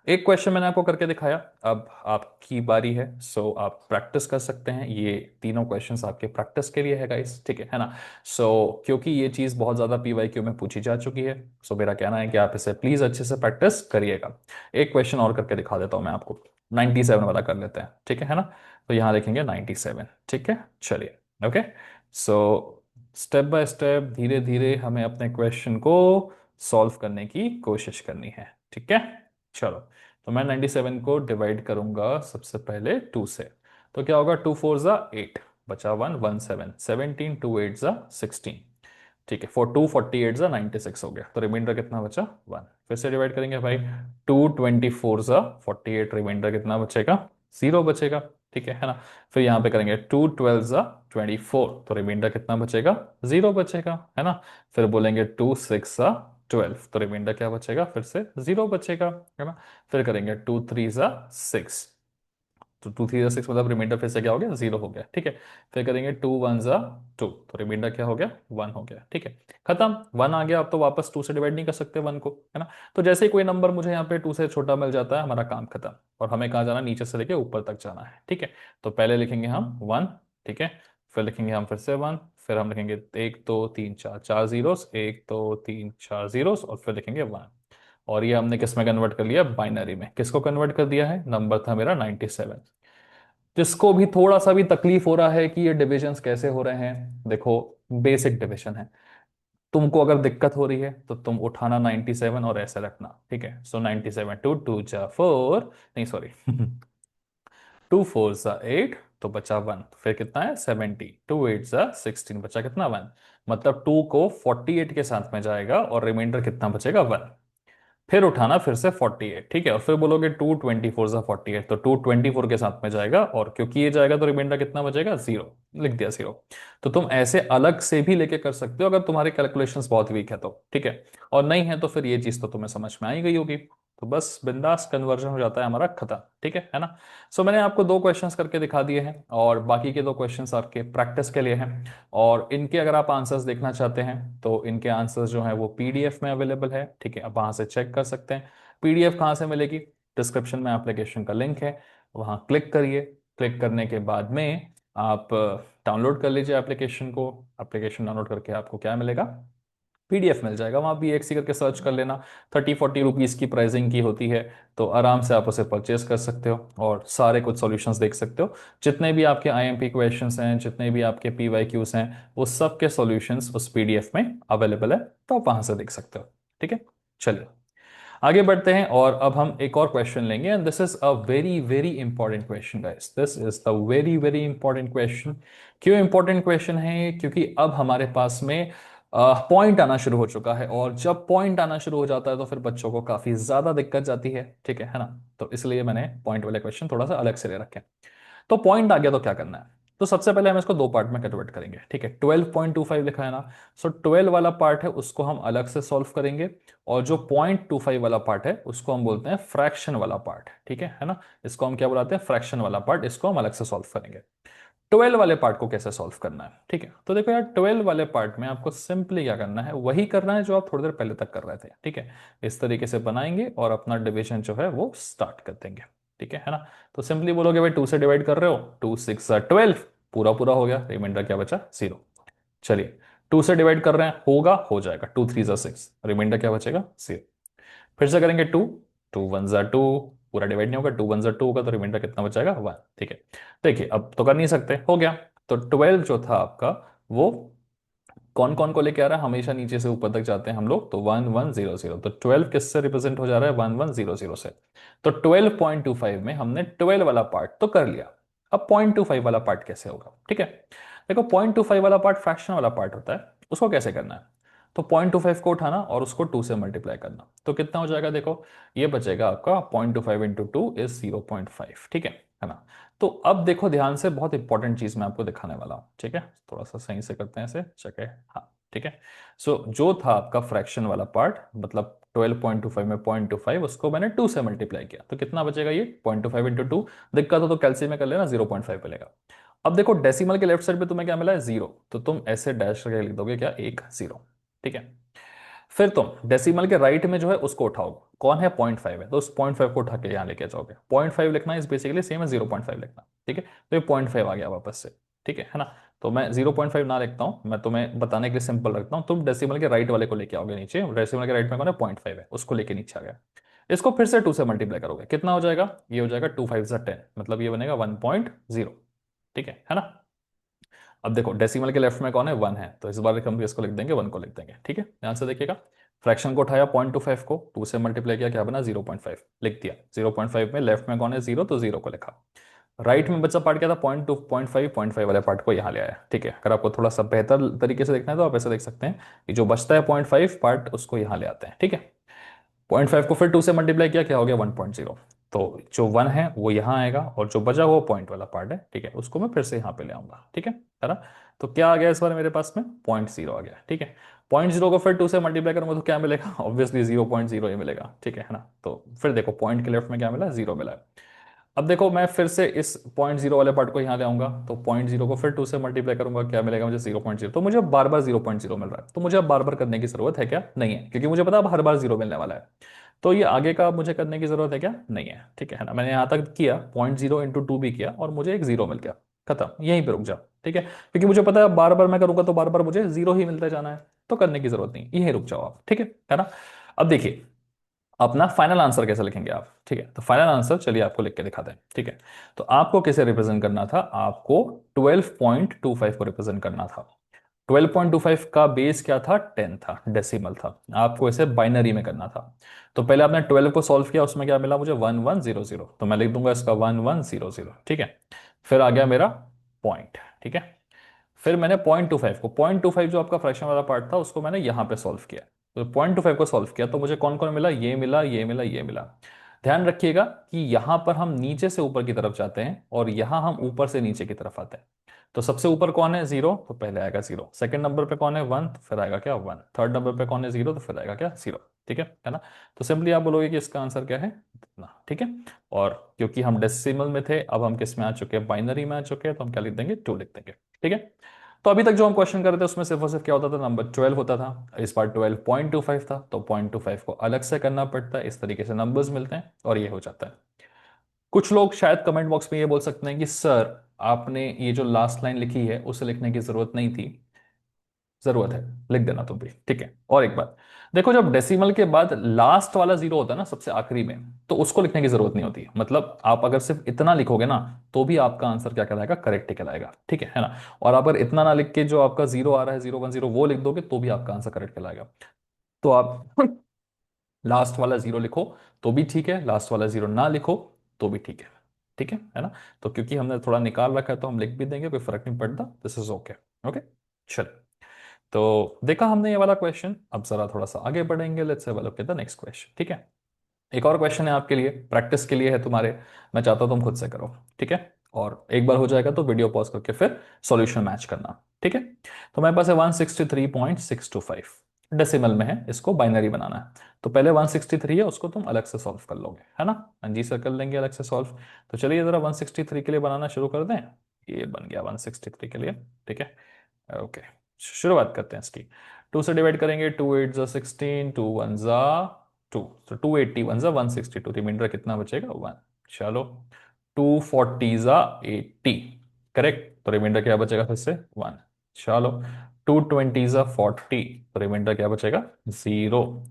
एक क्वेश्चन मैंने आपको करके दिखाया, अब आपकी बारी है, सो आप प्रैक्टिस कर सकते हैं, ये तीनों क्वेश्चंस आपके प्रैक्टिस के लिए है गाइस। ठीक है ना, सो क्योंकि ये चीज़ बहुत ज़्यादा पीवाईक्यू में पूछी जा चुकी है, सो मेरा कहना है कि आप इसे प्लीज़ अच्छे से प्रैक्टिस करिएगा। एक क्वेश्चन और करके दिखा देता हूँ मैं आपको, 97 वाला कर लेते हैं। ठीक है ना, तो यहाँ लिखेंगे 97। ठीक है, चलिए, okay, so step by step धीरे धीरे हमें अपने क्वेश्चन को सॉल्व करने की कोशिश करनी है। ठीक है, चलो, तो मैं 97 को डिवाइड करूंगा सबसे पहले 2 से, तो क्या होगा 2 4 जा 8, बचा 1 1 7 17, 2 8 जा 16। ठीक है, 4 2 48 जा 96 हो गया, तो रिमाइंडर कितना बचा 1। फिर से डिवाइड करेंगे भाई, 2 24 जा 48, रिमाइंडर कितना बचेगा 0 बचेगा। ठीक है ना, फिर यहाँ पे करेंगे 2 12 जा 24, तो रिमाइंडर कितना बचेगा 0 बचेगा, है ना। फिर बोलेंगे 2 6 जा 12, तो रिमाइंडर क्या बचेगा, फिर से 0 बचेगा, है ना। फिर करेंगे 2 3 जा 6, तो 2 3 जा 6, मतलब रिमाइंडर फिर से क्या हो गया 0 हो गया। ठीक है, फिर करेंगे 2 1 जा 2, तो रिमाइंडर क्या हो गया 1 हो गया। ठीक है, खत्म, 1 आ गया, अब तो वापस 2 से डिवाइड नहीं कर सकते 1 को, है ना। तो जैसे ही कोई नंबर मुझे यहाँ पे 2 से छोटा मिल जाता है, हमारा काम खत्म, और हमें कहाँ जाना, नीचे से लेके ऊपर तक जाना है। ठीक है, तो पहले लिखेंगे हम 1, ठीक है, फिर लिखेंगे हम फिर से 1, फिर हम लिखेंगे 1 2 3 4 4 जीरोस, 1 2 3 4 जीरोस, और फिर लिखेंगे 1। और ये हमने किस में कन्वर्ट कर लिया, बाइनरी में। किसको कन्वर्ट कर दिया है, नंबर था मेरा 97। जिसको भी थोड़ा सा भी तकलीफ हो रहा है कि ये डिविजन्स कैसे हो रहे हैं, देखो, बेसिक डिवीजन है, तुमको अगर दिक्कत हो रही है तो तुम उठाना 97 और ऐसे रखना। ठीक है, सो 97 टू 2 जा 4, नहीं सॉरी 2 4 जा 8, तो बचा 1, फिर कितना है 70, 2 8 जा 16, बचा कितना 1, मतलब 2 को 48 के साथ में जाएगा और रिमाइंडर कितना बचेगा 1। फिर उठाना फिर से 48, ठीक है, और फिर बोलोगे 2 24 जा 48, तो 2 24 के साथ में जाएगा, और क्योंकि ये जाएगा तो रिमाइंडर कितना बचेगा 0, लिख दिया 0। तो तुम ऐसे अलग से भी लेके कर सकते हो अगर तुम्हारे कैलकुलेशंस बहुत वीक है तो। ठीक है, और नहीं है तो फिर ये चीज तो तुम्हें समझ में आई गई होगी, तो बस बिंदास कन्वर्जन हो जाता है हमारा, खत्म। ठीक है ना, सो मैंने आपको 2 क्वेश्चंस करके दिखा दिए हैं, और बाकी के 2 क्वेश्चंस आपके प्रैक्टिस के लिए हैं, और इनके अगर आप आंसर्स देखना चाहते हैं तो इनके आंसर्स जो हैं वो पीडीएफ में अवेलेबल है। ठीक है, आप वहां से चेक कर सकते हैं। पीडीएफ कहाँ से मिलेगी, डिस्क्रिप्शन में एप्लीकेशन का लिंक है, वहां क्लिक करिए, क्लिक करने के बाद में आप डाउनलोड कर लीजिए एप्लीकेशन को। एप्लीकेशन डाउनलोड करके आपको क्या मिलेगा, पीडीएफ मिल जाएगा, वहां भी एक सी करके सर्च कर लेना, 30 40 रुपीज़ की प्राइसिंग की होती है, तो आराम से आप उसे परचेज कर सकते हो और सारे कुछ सॉल्यूशंस देख सकते हो। जितने भी आपके आईएमपी क्वेश्चंस हैं, जितने भी आपके पीवाईक्यूज हैं, वो सब के सॉल्यूशंस उस पीडीएफ में अवेलेबल है, तो आप वहां से देख सकते हो। ठीक है, चलिए आगे बढ़ते हैं, और अब हम एक और क्वेश्चन लेंगे, and this is a very very important question guys, this is the very very important question. क्यों इंपॉर्टेंट क्वेश्चन है, क्योंकि अब हमारे पास में पॉइंट आना शुरू हो चुका है, और जब पॉइंट आना शुरू हो जाता है तो फिर बच्चों को काफी ज्यादा दिक्कत जाती है। ठीक है ना, तो इसलिए मैंने पॉइंट वाले क्वेश्चन थोड़ा सा अलग से ले रखे हैं। तो पॉइंट आ गया तो क्या करना है, तो सबसे पहले हम इसको दो पार्ट में कन्वर्ट करेंगे, ठीक है। 12.25 लिखा है ना, सो 12 वाला पार्ट है उसको हम अलग से सॉल्व करेंगे, और जो 0.25 वाला पार्ट है उसको हम बोलते हैं फ्रैक्शन वाला पार्ट, ठीक है ना। इसको हम क्या बुलाते हैं, फ्रैक्शन वाला पार्ट, इसको हम अलग से सॉल्व करेंगे। 12 वाले पार्ट को कैसे सॉल्व करना है, ठीक है। तो देखो यार, 12 वाले पार्ट में आपको सिंपली क्या करना है, वही करना है जो आप थोड़ी देर पहले तक कर रहे थे, ठीक है। इस तरीके से बनाएंगे और अपना डिवीजन जो है वो स्टार्ट कर देंगे, ठीक है ना। तो सिंपली बोलोगे भाई 2 से डिवाइड कर रहे हो, 2 6 12, पूरा पूरा हो गया, रिमाइंडर क्या बचा, 0। चलिए, 2 से डिवाइड कर रहे हैं, होगा, हो जाएगा, 2 3 6, रिमाइंडर क्या बचेगा, 0। फिर से करेंगे 2, 2 1 2, पूरा डिवाइड नहीं होगा, 2 1 2 होगा, तो रिमाइंडर कितना बचाएगा, 1, ठीक है। देखिए अब तो कर नहीं सकते, हो गया। तो 12 जो था आपका, वो कौन कौन को लेके आ रहा है, हमेशा नीचे से ऊपर तक जाते हैं हम लोग, तो 1 1 0 0, तो 12 किससे रिप्रेजेंट हो जा रहा है, 1 1 0 0 से। तो 12.25 में हमने 12 वाला पार्ट तो कर लिया, अब 0.25 वाला पार्ट कैसे होगा, ठीक है। देखो 0.25 वाला पार्ट फ्रैक्शन वाला पार्ट होता है, उसको कैसे करना है, तो 0.25 को उठाना और उसको 2 से मल्टीप्लाई करना, तो कितना हो जाएगा, देखो ये बचेगा आपका 0.25 इंटू 2 इज 0.5, ठीक है ना। तो अब देखो ध्यान से, बहुत इंपॉर्टेंट चीज मैं आपको दिखाने वाला हूं, ठीक है। थोड़ा सा सही से करते हैं इसे, चेक है, हाँ ठीक है। सो जो था आपका फ्रैक्शन वाला पार्ट, मतलब 12.25 में 0.25, उसको मैंने 2 से मल्टीप्लाई किया, तो कितना बचेगा ये 0.25 इंटू 2, दिक्कत हो तो कैलसियम में कर लेना, 0.5 मिलेगा। अब देखो डेसिमल के लेफ्ट साइड पे तुम्हें क्या मिला है, 0, तो तुम ऐसे डैश करके लिख दोगे क्या, 1 0, ठीक है। फिर तुम डेसिमल के राइट में जो है उसको उठाओ, कौन है, 0.5 है, तो उस 0.5 को उठा के यहाँ लेके जाओगे, 0.5 लिखना इज बेसिकली सेम है 0.5 लिखना, ठीक है। तो ये 0.5 आ गया वापस से, ठीक है ना। तो मैं 0.5 ना लिखता हूँ, मैं तुम्हें बताने के लिए सिंपल रखता हूँ, तुम डेसिमल के राइट वाले को लेके आओगे नीचे, डेसिमल के राइट में कौन है, 0.5 है, उसको लेके नीचे आ गया। इसको फिर से 2 से मल्टीप्लाई करोगे, कितना हो जाएगा, ये हो जाएगा 2 5 10, मतलब ये बनेगा 1.0, ठीक है ना। अब देखो डेसिमल के लेफ्ट में कौन है, 1 है, तो इस बार हम इसको लिख देंगे, 1 को लिख देंगे, ठीक है। ध्यान से देखिएगा, फ्रैक्शन को उठाया 0.25 को, 2 से मल्टीप्लाई किया, क्या बना, 0.5 लिख दिया। 0.5 में लेफ्ट में कौन है, 0, तो 0 को लिखा। राइट में बच्चा पार्ट क्या था, 0.2 0.5 वाले पार्ट को यहाँ ले आया, ठीक है। अगर आपको थोड़ा सा बेहतर तरीके से देखना है तो आप ऐसे देख सकते हैं कि जो बचता है 0.5 पार्ट, उसको यहाँ ले आते हैं, ठीक है। 0.5 को फिर 2 से मल्टीप्लाई किया, क्या हो गया, 1.0, तो जो 1 है वो यहाँ आएगा, और जो बचा हुआ पॉइंट वाला पार्ट है, ठीक है, उसको मैं फिर से यहाँ पे ले आऊंगा, ठीक है ना। तो क्या आ गया इस बार मेरे पास में, 0.0 आ गया, ठीक है। 0.0 को फिर 2 से मल्टीप्लाई करूंगा तो क्या मिलेगा, ऑब्वियसली 0.0 ही मिलेगा, ठीक है ना। तो फिर देखो पॉइंट के लेफ्ट में क्या मिला, 0 मिला है। अब देखो मैं फिर से इस 0.0 वाले पार्ट को यहाँ ले आऊंगा, तो 0.0 को फिर 2 से मल्टीप्लाई करूंगा, क्या मिलेगा मुझे, 0.0, तो मुझे बार बार 0.0 मिल रहा है, तो मुझे अब बार बार करने की जरूरत है क्या, नहीं है, क्योंकि मुझे पता अब हर बार 0 मिलने वाला है। तो ये आगे का मुझे करने की जरूरत है क्या, नहीं है, ठीक है ना। मैंने यहाँ तक किया, 0.0 इंटू 2 भी किया, और मुझे एक 0 मिल गया, खत्म, यहीं पे रुक जा, ठीक है। क्योंकि मुझे पता है बार बार मैं करूंगा तो बार बार मुझे 0 ही मिलता जाना है, तो करने की जरूरत नहीं, यहीं रुक जाओ आप, ठीक है ना। अब देखिए अपना फाइनल आंसर कैसे लिखेंगे आप, ठीक है। तो फाइनल आंसर चलिए आपको लिख के दिखाते हैं, ठीक है। तो आपको कैसे रिप्रेजेंट करना था, आपको 12.25 को रिप्रेजेंट करना था। 12.25 का बेस क्या था, 10 था, डेसिमल था, आपको इसे बाइनरी में करना था। तो पहले आपने 12 को सॉल्व किया, उसमें क्या मिला मुझे, 1100, तो मैं लिख दूंगा इसका 1100, ठीक है। फिर आ गया मेरा पॉइंट, ठीक है। फिर मैंने 0.25 को, 0.25 जो आपका फ्रैक्शन वाला पार्ट था, उसको मैंने यहां पे सॉल्व किया, तो 0.25 को सॉल्व किया, तो मुझे कौन कौन मिला, ये मिला, ये मिला, ये मिला। ध्यान रखिएगा कि यहां पर हम नीचे से ऊपर की तरफ जाते हैं, और यहां हम ऊपर से नीचे की तरफ आते हैं। तो सबसे ऊपर कौन है, 0, तो पहले आएगा 0, सेकंड नंबर पे कौन है, 1, तो फिर आएगा क्या, 1, थर्ड नंबर पे कौन है, 0, तो फिर आएगा क्या, 0, ठीक है ना। तो सिंपली आप बोलोगे कि इसका आंसर क्या है, इतना, ठीक है। और क्योंकि हम डेसिमल में थे, अब हम किस में आ चुके हैं, बाइनरी में आ चुके हैं, तो हम क्या लिख देंगे, 2 लिख देंगे, ठीक है। तो अभी तक जो हम क्वेश्चन कर रहे थे उसमें सिर्फ और सिर्फ क्या होता था, नंबर 12 होता था, इस बार 12.25 था, तो 0.25 को अलग से करना पड़ता है, इस तरीके से नंबर्स मिलते हैं और ये हो जाता है। कुछ लोग शायद कमेंट बॉक्स में ये बोल सकते हैं कि सर आपने ये जो लास्ट लाइन लिखी है उसे लिखने की जरूरत नहीं थी, जरूरत है, लिख देना तुम भी, ठीक है। और एक बात देखो, जब डेसिमल के बाद लास्ट वाला 0 होता है ना, सबसे आखिरी में, तो उसको लिखने की जरूरत नहीं होती, मतलब आप अगर सिर्फ इतना लिखोगे ना, तो भी आपका आंसर क्या कहलाएगा, करेक्ट ही कहलाएगा, ठीक है ना। और आप अगर इतना ना लिख के जो आपका 0 आ रहा है, 0 1 0, वो लिख दोगे तो भी आपका आंसर करेक्ट कहलाएगा। तो आप लास्ट वाला 0 लिखो तो भी ठीक है, लास्ट वाला 0 ना लिखो तो भी ठीक है ना। तो क्योंकि हमने थोड़ा निकाल रखा है तो हम लिख भी देंगे, कोई फर्क नहीं पड़ता, दिस इज ओके, ओके। चलो, तो देखा हमने ये वाला क्वेश्चन, अब जरा थोड़ा सा आगे बढ़ेंगे, let's have a look at the next question, ठीक है। एक और क्वेश्चन है आपके लिए, प्रैक्टिस के लिए है तुम्हारे, मैं चाहता हूं तुम खुद से करो, ठीक है। और एक बार हो जाएगा तो वीडियो पॉज करके फिर सॉल्यूशन मैच करना, ठीक है। तो मेरे पास है 163.625, डेसिमल में है, इसको बाइनरी बनाना है। तो पहले 163 है, उसको तुम अलग से सॉल्व कर लोगे, है ना। हाँ जी सर, कर लेंगे अलग से सॉल्व। तो चलिए जरा 163 के लिए बनाना शुरू कर दें। ये बन गया 163 के लिए, ठीक है। ओके, शुरुआत करते हैं इसकी। 2 से डिवाइड करेंगे, 2 8 जा 16, 2 1 जा 2, तो 280 1 जा 162, रिमाइंडर कितना बचेगा 1। चलो, 240 जा 80, करेक्ट, तो रिमाइंडर क्या बचेगा फिर से 1। चलो, 220 जा 40, तो रिमाइंडर क्या बचेगा 0।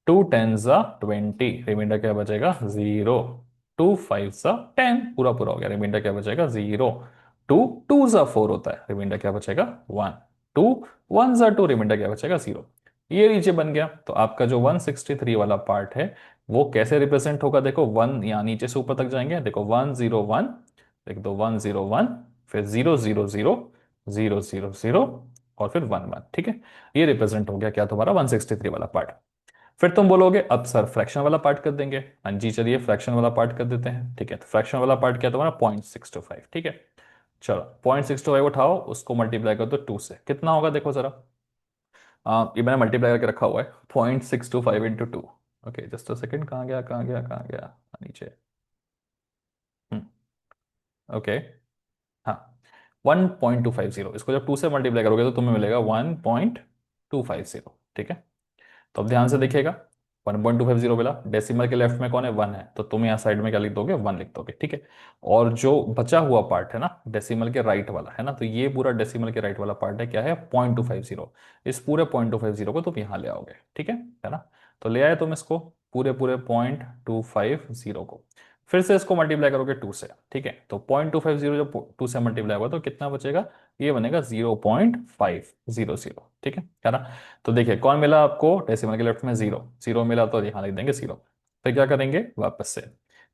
2 10 जा 20, रिमाइंडर क्या बचेगा 0। 2 5 जा 10, पूरा पूरा हो गया, रिमाइंडर क्या बचेगा 0। 2 2 जा 4 होता है, रिमाइंडर क्या बचेगा 1। 2 1 जा 2, रिमाइंडर क्या बचेगा 0। ये नीचे बन गया। तो आपका जो 163 वाला पार्ट है वो कैसे रिप्रेजेंट होगा, देखो 1 यहाँ नीचे से ऊपर तक जाएंगे, देखो 101, देख दो 101, फिर 000, 000 और फिर 11, ठीक है। ये रिप्रेजेंट हो गया क्या तुम्हारा 163 वाला पार्ट। फिर तुम बोलोगे अब सर फ्रैक्शन वाला पार्ट कर देंगे। हाँ जी, चलिए फ्रैक्शन वाला पार्ट कर देते हैं, ठीक है। तो फ्रैक्शन वाला पार्ट क्या है तुम्हारा 0.625, ठीक है। चलो 0.625 उठाओ, उसको मल्टीप्लाई कर दो 2 से, कितना होगा देखो जरा। ये मैंने मल्टीप्लाई करके रखा हुआ है, 0.625 × 2। ओके जस्ट अ सेकेंड, कहाँ गया कहाँ गया कहाँ गया, नीचे। ओके, हाँ 1.250, इसको जब 2 से मल्टीप्लाई करोगे तो तुम्हें मिलेगा 1.250, ठीक है। तो अब ध्यान से देखिएगा, 1.250 मिला, डेसिमल के लेफ्ट में कौन है 1 है, तो तुम यहाँ साइड में क्या लिख दोगे 1 लिख दोगे, ठीक है। और जो बचा हुआ पार्ट है ना डेसिमल के राइट वाला, है ना, तो ये पूरा डेसिमल के राइट वाला पार्ट है, क्या है 0.250। इस पूरे 0.250 को तुम यहाँ ले आओगे, ठीक है ना। तो ले आए तुम इसको, पूरे पूरे 0.250 को, फिर से इसको मल्टीप्लाई करोगे 2 से, ठीक है। तो 0.250 जब 2 से मल्टीप्लाई होगा तो कितना बचेगा, ये बनेगा 0.500, ठीक है ना। तो देखिए कौन मिला आपको, डेसिमल के लेफ्ट में 0 0 मिला, तो यहाँ लिख देंगे 0। फिर क्या करेंगे वापस से,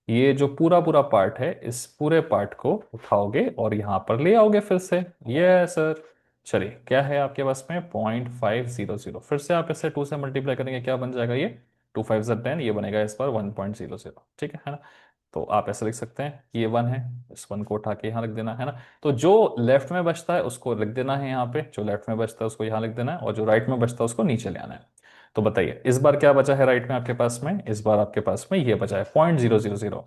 ये जो पूरा पूरा पार्ट है इस पूरे पार्ट को उठाओगे और यहाँ पर ले आओगे फिर से, ये सर। चलिए क्या है आपके पास में 0.500, फिर से आप इसे 2 से मल्टीप्लाई करेंगे, क्या बन जाएगा ये 2 5 10, ये बनेगा इस पर 1.00, ठीक है ना। तो आप ऐसे लिख सकते हैं कि ये 1 है, इस 1 को उठा के यहाँ लिख देना है ना। तो जो लेफ्ट में बचता है उसको लिख देना है यहाँ पे, जो लेफ्ट में बचता है उसको यहाँ लिख देना है, और जो राइट में बचता है उसको नीचे ले आना है। तो बताइए इस बार क्या बचा है राइट में आपके पास में, इस बार आपके पास में ये बचा है 0.000।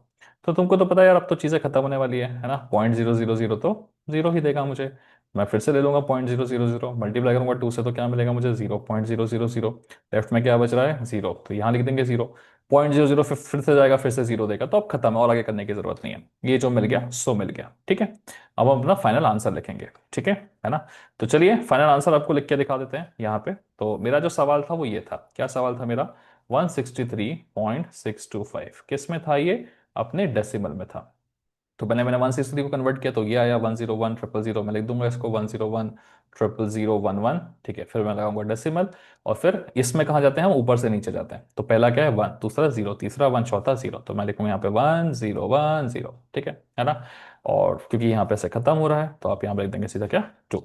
तो तुमको तो पता है यार, अब तो चीजें खत्म होने वाली है ना, 0.000 तो 0 ही देगा मुझे। मैं फिर से ले लूंगा 0.000, मल्टीप्लाई करूंगा 2 से तो क्या मिलेगा मुझे 0.000। लेफ्ट में क्या बच रहा है 0, तो यहाँ लिख देंगे 0। 0.00 फिर से जाएगा, फिर से 0 देगा, तो अब खत्म है, और आगे करने की जरूरत नहीं है, ये जो मिल गया सो मिल गया, ठीक है। अब हम अपना फाइनल आंसर लिखेंगे, ठीक है ना। तो चलिए फाइनल आंसर आपको लिख के दिखा देते हैं यहाँ पे। तो मेरा जो सवाल था वो ये था, क्या सवाल था मेरा, 163.625 किस में था ये, अपने डेसिमल में था। तो पहले मैंने 163 को कन्वर्ट किया तो ये आया 101,000, मैं लिख दूंगा इसको 101,000,011, ठीक है। फिर मैं लगाऊंगा डेसिमल, और फिर इसमें कहाँ जाते हैं हम, ऊपर से नीचे जाते हैं। तो पहला क्या है 1, दूसरा 0, तीसरा 1, चौथा 0, तो मैं लिखूंगा यहाँ पे 1010, ठीक है ना। और क्योंकि यहाँ पे से खत्म हो रहा है तो आप यहाँ पे लिख देंगे सीधा क्या 2,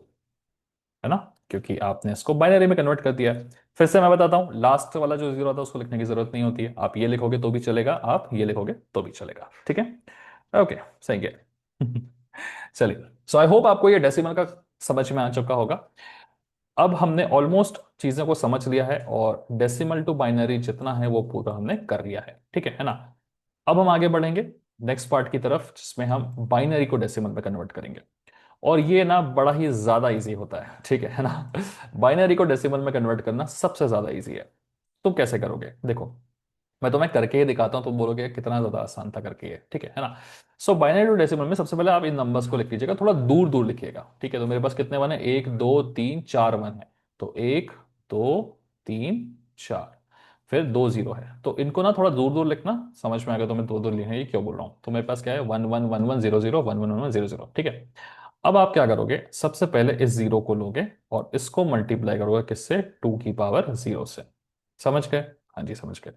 है ना, क्योंकि आपने इसको बाइनरी में कन्वर्ट कर दिया है। फिर से मैं बताता हूँ, लास्ट वाला जो 0 था उसको लिखने की जरूरत नहीं होती है, आप ये लिखोगे तो भी चलेगा, आप ये लिखोगे तो भी चलेगा, ठीक है। ओके, सही है। चलिए, सो आई होप आपको ये डेसिमल का समझ में आ चुका होगा। अब हमने ऑलमोस्ट चीजों को समझ लिया है, और डेसिमल टू बाइनरी जितना है वो पूरा हमने कर लिया है, ठीक है ना। अब हम आगे बढ़ेंगे नेक्स्ट पार्ट की तरफ, जिसमें हम बाइनरी को डेसिमल में कन्वर्ट करेंगे। और ये ना बड़ा ही ज्यादा इजी होता है, ठीक है ना। बाइनरी को डेसिमल में कन्वर्ट करना सबसे ज्यादा इजी है। तुम कैसे करोगे देखो, मैं तुम्हें करके ही दिखाता हूं, तुम बोलोगे कितना ज्यादा आसान था करके ये, ठीक है ना। सो बाइनरी टू डेसिमल में सबसे पहले आप इन नंबर्स को लिख लीजिएगा, थोड़ा दूर दूर लिखिएगा, ठीक है। तो मेरे पास कितने वन है, 1 2 3 4 वन है, तो 1 2 3 4, फिर 2 0 है, तो इनको ना थोड़ा दूर दूर लिखना, समझ में आएगा तुम्हें दो दूर लिखना, ये क्यों बोल रहा हूँ। तो मेरे पास क्या है 1 1 1 1 0 0 1 1 1 1 0 0, ठीक है। अब आप क्या करोगे, सबसे पहले इस 0 को लोगे और इसको मल्टीप्लाई करोगे किससे, 2 की पावर 0 से, समझ गए। हाँ जी समझ गए।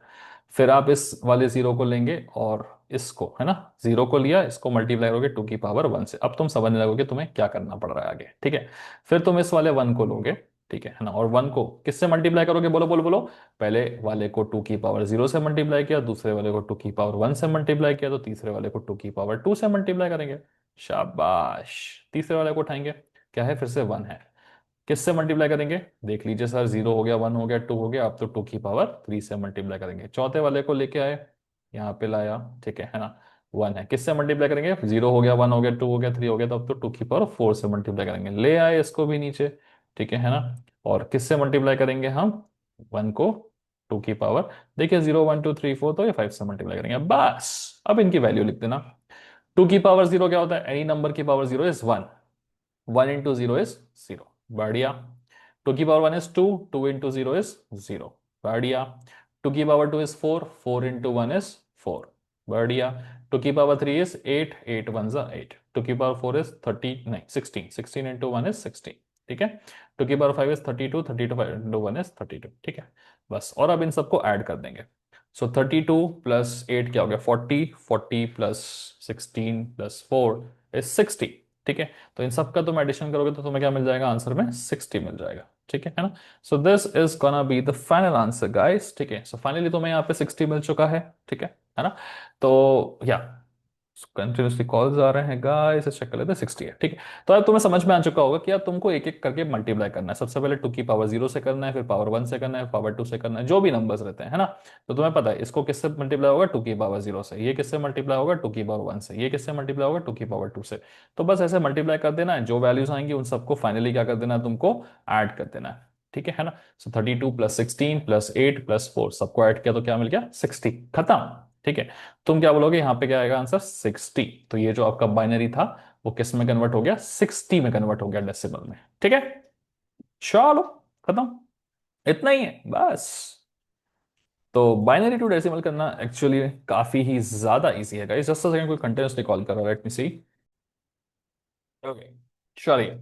फिर आप इस वाले 0 को लेंगे और इसको, है ना, 0 को लिया, इसको मल्टीप्लाई करोगे 2 की पावर 1 से। अब तुम समझने लगोगे तुम्हें क्या करना पड़ रहा है आगे, ठीक है। फिर तुम इस वाले 1 को लोगे, ठीक है ना, और 1 को किससे मल्टीप्लाई करोगे, बोलो बोलो बोलो। पहले वाले को 2 की पावर 0 से मल्टीप्लाई किया, दूसरे वाले को 2 की पावर 1 से मल्टीप्लाई किया, तो तीसरे वाले को 2 की पावर 2 से मल्टीप्लाई करेंगे, शाबाश। तीसरे वाले को उठाएंगे, क्या है, फिर से 1 है। किससे मल्टीप्लाई करेंगे, देख लीजिए सर, 0 हो गया, 1 हो गया, 2 हो गया, अब तो 2 की पावर 3 से मल्टीप्लाई करेंगे। चौथे वाले को लेके आए, यहाँ पे लाया, ठीक है ना। 1 है, किससे मल्टीप्लाई करेंगे, 0 हो गया, 1 हो गया, 2 हो गया, 3 हो गया, तो अब तो 2 की पावर 4 से मल्टीप्लाई करेंगे। ले आए इसको भी नीचे, ठीक है ना। और किससे मल्टीप्लाई करेंगे हम, 1 को 2 की पावर, देखिए 0 1 2 3 4, तो ये 5 से मल्टीप्लाई करेंगे बस। अब इनकी वैल्यू लिख देना। 2 की पावर 0 क्या होता है, एनी नंबर की पावर 0 इज 1, 1 into 0 is 0, बढ़िया। 2 की पावर 1 is 2, 2 into 0 is 0, बढ़िया। 2 की पावर 2 is 4, 4 into 1 is 4, बढ़िया। 2 की पावर 3 is 8, 8 1 is 8। 2 की पावर 4 is 30, नहीं 16, 16 into 1 is 16, ठीक है। 2 की पावर 5 is 32, 32 into 1 is 32, ठीक है। बस, और अब इन सबको ऐड कर देंगे। सो 32 + 8 क्या हो गया, 40, 40 + 16 + 4 is 60, ठीक है। तो इन सब का तुम एडिशन करोगे तो तुम्हें क्या मिल जाएगा, आंसर में 60 मिल जाएगा, ठीक है ना। सो this is gonna be the final answer guys, ठीक है। सो फाइनली तुम्हें यहाँ पे 60 मिल चुका है, है ना। तो या कंटिन्यूसली कॉल्स आ रहे हैं गाइस, चेक कर लेते हैं, 60 है, ठीक है। तो अब तुम्हें समझ में आ चुका होगा कि अब तुमको एक एक करके मल्टीप्लाई करना है। सबसे पहले 2 की पावर 0 से करना है, फिर पावर 1 से करना है, पावर 2 से करना है, जो भी नंबर्स रहते हैं, है ना। तो तुम्हें पता है इसको किससे मल्टीप्लाई होगा, 2 की पावर 0 से, ये किससे मल्टीप्लाई होगा, 2 की पावर 1 से, ये किससे मल्टीप्लाई होगा, 2 की पावर 2 से। तो बस ऐसे मल्टीप्लाई कर देना है, जो वैल्यूज आएंगी उन सबको फाइनली क्या कर देना है, तुमको ऐड कर देना है ना। सो 32 + 16 + 8 + 4 सबको ऐड किया तो क्या मिल गया, 60, खत्म, ठीक है। तुम क्या बोलोगे, यहाँ पे क्या आएगा आंसर, 60। तो ये जो आपका बाइनरी था वो किस में कन्वर्ट हो गया, 60 में कन्वर्ट हो गया, डेसिमल में, ठीक है। चलो, खत्म, इतना ही है बस। तो बाइनरी टू डेसिमल करना एक्चुअली काफी ही ज्यादा इजी है गाइस। जस्ट अ सेकंड, कोई कंटिन्यूसली कॉल कर रहा है, लेट मी सी। ओके, चलिए।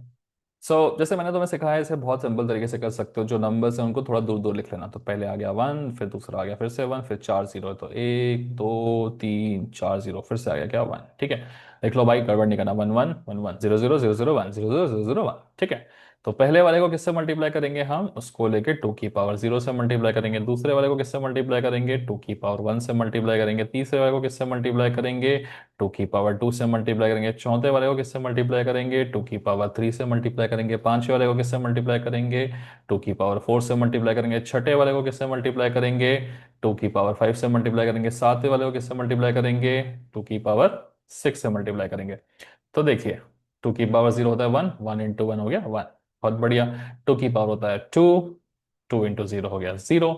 जैसे मैंने तुम्हें सिखाया, इसे बहुत सिंपल तरीके से कर सकते हो। जो नंबर्स हैं उनको थोड़ा दूर दूर लिख लेना। तो पहले आ गया 1, फिर दूसरा आ गया फिर से 1, फिर 4 0 है, तो 1 2 3 4 0, फिर से आ गया क्या, 1, ठीक है। लिख लो भाई, गड़बड़ नहीं करना। 1 1 1 1 0 0 0 0 1 0 0 0 1, ठीक है। तो पहले वाले को किससे मल्टीप्लाई करेंगे हम, उसको लेके 2 की पावर 0 से मल्टीप्लाई करेंगे। दूसरे वाले को किससे मल्टीप्लाई करेंगे, 2 की पावर 1 से मल्टीप्लाई करेंगे। तीसरे वाले को किससे मल्टीप्लाई करेंगे, 2 की पावर 2 से मल्टीप्लाई करेंगे। चौथे वाले को किससे मल्टीप्लाई करेंगे, 2 की पावर 3 से मल्टीप्लाई करेंगे। पांचवें वाले को किससे मल्टीप्लाई करेंगे, 2 की पावर 4 से मल्टीप्लाई करेंगे। छठे वाले को किससे मल्टीप्लाई करेंगे, 2 की पावर 5 से मल्टीप्लाई करेंगे। सातवें वाले को किससे मल्टीप्लाई करेंगे, 2 की पावर 6 से मल्टीप्लाई करेंगे। तो देखिए, 2 की पावर 0 होता है 1, 1 into 1 हो गया 1, बहुत बढ़िया। 2 की पावर होता है 2, 2 into 0 हो गया 0।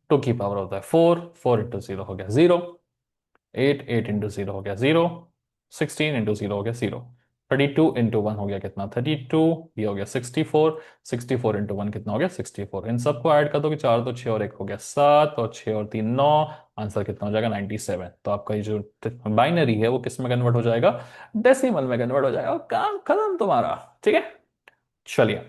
2 की पावर होता है 4, 4 into 0 हो गया 0। 8, 8 into 0 हो गया 0। 16 into 0 हो गया 0। 32 into 1 हो गया कितना, 32। ये हो गया 64। 64 into 1 कितना हो गया, 64। इन सबको ऐड कर दो कि 4 तो 6 और 1 हो गया 7, और 6 और 3 9। आंसर कितना हो जाएगा, 97। तो आपका ये जो बाइनरी है वो किस में कन्वर्ट हो जाएगा, डेसिमल में कन्वर्ट हो जाएगा, और काम खत्म तुम्हारा, ठीक है। चलिए,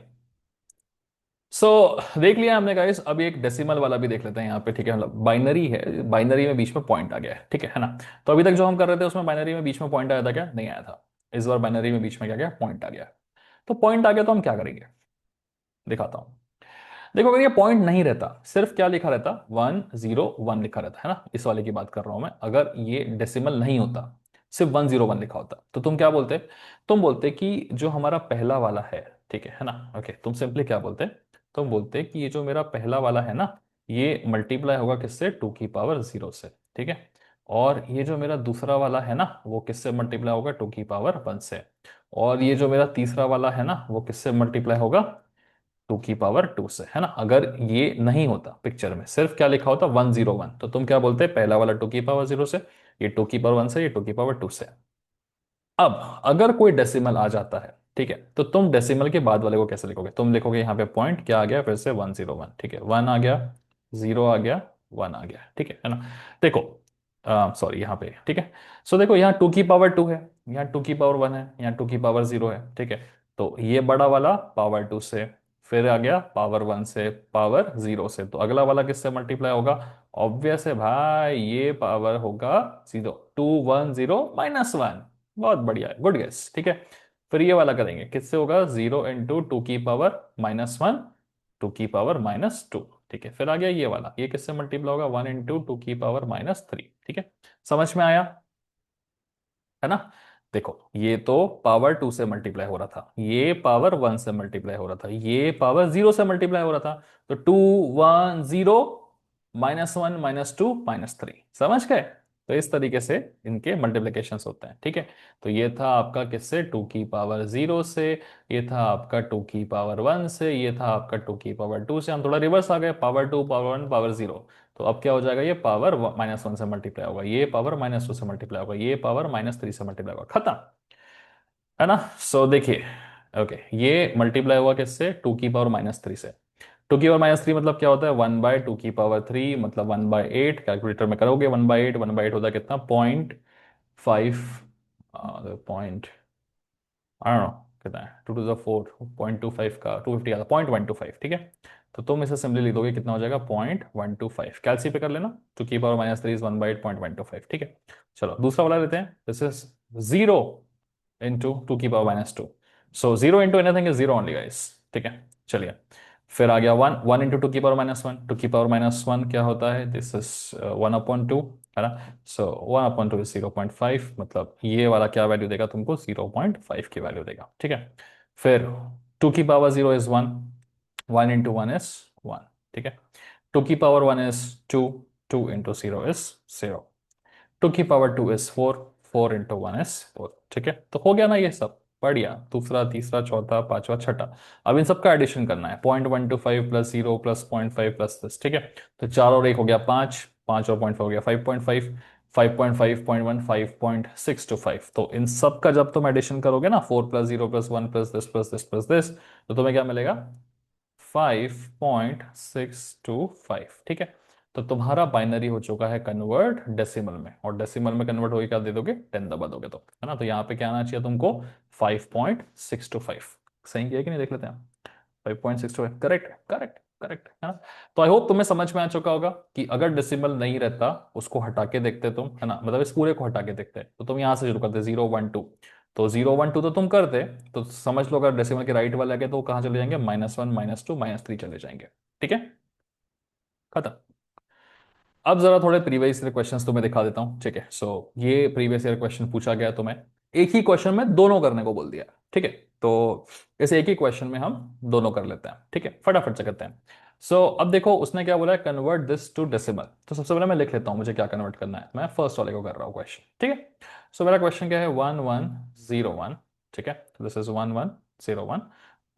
सो देख लिया हमने गाइस। अभी एक डेसिमल वाला भी देख लेते हैं यहाँ पे, ठीक है। मतलब बाइनरी है, बाइनरी में बीच में पॉइंट आ गया है, ठीक है ना। तो अभी तक जो हम कर रहे थे उसमें बाइनरी में बीच में पॉइंट आया था क्या, नहीं आया था। इस बार बाइनरी में बीच में क्या गया, पॉइंट आ गया। तो पॉइंट आ गया तो हम क्या करेंगे, दिखाता हूं। देखो, अगर ये पॉइंट नहीं रहता, सिर्फ क्या लिखा रहता, 1 0 1 लिखा रहता है ना, इस वाले की बात कर रहा हूं मैं। अगर ये डेसिमल नहीं होता, सिर्फ 1 0 1 लिखा होता, तो तुम क्या बोलते, तुम बोलते कि जो हमारा पहला वाला है, ठीक है ना। ओके, तुम सिंपली क्या बोलते, तुम बोलते कि ये जो मेरा पहला वाला है ना, ये मल्टीप्लाई होगा किससे, 2 की पावर 0 से, ठीक है। और ये जो मेरा दूसरा वाला है ना, वो किससे मल्टीप्लाई होगा, 2 की पावर 1 से। और ये जो मेरा तीसरा वाला है ना, वो किससे मल्टीप्लाई होगा, 2 की पावर 2 से, है ना। अगर ये नहीं होता पिक्चर में, सिर्फ क्या लिखा होता, 1 0 1, तो तुम क्या बोलते, पहला वाला 2 की पावर 0 से, ये 2 की पावर 1 से, ये 2 की पावर 2 से। अब अगर कोई डेसिमल आ जाता है, ठीक है, तो तुम डेसिमल के बाद वाले को कैसे लिखोगे, तुम लिखोगे यहाँ पे पॉइंट क्या आ गया, फिर से 1 0 1, ठीक है। 1 आ गया, 0 आ गया, 1 आ गया, ठीक है ना। देखो, सॉरी, यहाँ पे, ठीक है। सो देखो, यहाँ 2 की पावर 2 है, यहाँ 2 की पावर 1 है, यहाँ 2 की पावर 0 है, ठीक है। तो ये बड़ा वाला पावर 2 से, फिर आ गया पावर 1 से, पावर 0 से, तो अगला वाला किससे मल्टीप्लाई होगा, ऑब्वियस है भाई, ये पावर होगा 0। 2 1 0 -1, बहुत बढ़िया है, गुड गेस, ठीक है। फिर ये वाला करेंगे, किससे होगा, 0 into 2 की पावर -1, 2 की पावर -2, ठीक है। फिर आ गया ये वाला, ये किससे मल्टीप्लाई होगा, 1 into 2 की पावर -3, ठीक है। समझ में आया, है ना। देखो ये तो पावर 2 से मल्टीप्लाई हो रहा था, ये पावर 1 से मल्टीप्लाई हो रहा था, ये पावर 0 से मल्टीप्लाई हो रहा था। तो 2 1 0 -1 -2 -3, समझ गए? तो इस तरीके से इनके मल्टीप्लिकेशन होते हैं, ठीक है। तो ये था आपका किससे, 2 की पावर 0 से, ये था आपका 2 की पावर 1 से, ये था आपका 2 की पावर 2 से। हम थोड़ा रिवर्स आ गए, पावर 2 पावर 1 पावर 0। तो अब क्या हो जाएगा, ये पावर -1 से मल्टीप्लाई होगा, ये पावर -2 से मल्टीप्लाई होगा, ये पावर -3 से मल्टीप्लाई होगा, खत्म, है ना। सो देखिए, ओके, ये मल्टीप्लाई हुआ किससे, 2 की पावर -3 से। 2 की पावर -3 मतलब क्या होता है, 1/2 की पावर 3 मतलब 1/8। कैलकुलेटर में करोगे 1/8, 1/8 होता है कितना, 0.5, पॉइंट, आई नो कितना है, 2 to the 4, 0.25 का 250 का 0.125, ठीक है। तो तुम इसे सिंपली लिख दोगे, कितना हो जाएगा, 0.125। कैलसी पे कर लेना, 2 की पावर -3 इज 1/8.125, ठीक है। चलो दूसरा वाला लेते हैं, दिस इज 0 इंटू 2 की power -2। So 0 into anything is 0 only guys, ठीक है। चलिए, फिर आ गया 1, 1 इंटू 2 की पावर -1। 2 की पावर -1 क्या होता है, दिस इज 1/2, है ना। सो 1/2 इज 0.5, मतलब ये वाला क्या वैल्यू देगा तुमको, 0.5 की वैल्यू देगा, ठीक है। फिर 2 की पावर 0 इज 1, 1 इंटू 1 इज 1, ठीक है। 2 की पावर 1 इज 2, 2 इंटू 0 इज 0। 2 की पावर 2 इज 4, 4 इंटू 1 इज 4, ठीक है। तो हो गया ना ये सब, बढ़िया। दूसरा, तीसरा, चौथा, पांचवा, छठा। अब इन सबका एडिशन करना है, 0.125 प्लस 0 प्लस 0.5 प्लस दिस, ठीक है। तो 4 और 1 हो गया 5, 5 और 0.5 हो गया 5.5, 5.5 0.1 5.625। तो इन सब का जब तुम एडिशन करोगे ना, 4 plus 0 plus 1 plus this plus this plus this, तो तुम्हें क्या मिलेगा, 5.625, ठीक है। तो तुम्हारा बाइनरी हो चुका है कन्वर्ट डेसिमल में, और डेसिमल में कन्वर्ट होकर क्या दे दोगे, 10 दबा दोगे, तो है ना। तो यहाँ पे क्या आना चाहिए तुमको, 5.625। सही किया कि नहीं, देख लेते हैं। 5.625, करेक्ट करेक्ट करेक्ट, है ना। तो आई होप तुम्हें समझ में आ चुका होगा कि अगर डेसिमल नहीं रहता, उसको हटा के देखते तुम, है ना, मतलब इस पूरे को हटा के देखते, तो तुम यहाँ से शुरू करते 0 1 2। तो 0 1 2 तो तुम करते, तो समझ लो अगर डेसिमल के राइट वाले आ गए तो वो कहाँ चले जाएंगे, -1 -2 -3 चले जाएंगे, ठीक है, खत्म। अब जरा थोड़े प्रीवियस ईयर क्वेश्चंस तुम्हें दिखा देता हूँ, ठीक है। सो ये प्रीवियस ईयर क्वेश्चन पूछा गया तुम्हें, एक ही क्वेश्चन में दोनों करने को बोल दिया, ठीक है। तो इस एक ही क्वेश्चन में हम दोनों कर लेते हैं, ठीक है, फटाफट से करते हैं। सो अब देखो उसने क्या बोला है, कन्वर्ट दिस टू डेसिमल। तो सबसे पहले मैं लिख लेता हूँ मुझे क्या कन्वर्ट करना है, मैं फर्स्ट वाले को कर रहा हूँ क्वेश्चन, ठीक है। सो मेरा क्वेश्चन क्या है, 1101, ठीक है। तो दिस इज 1101,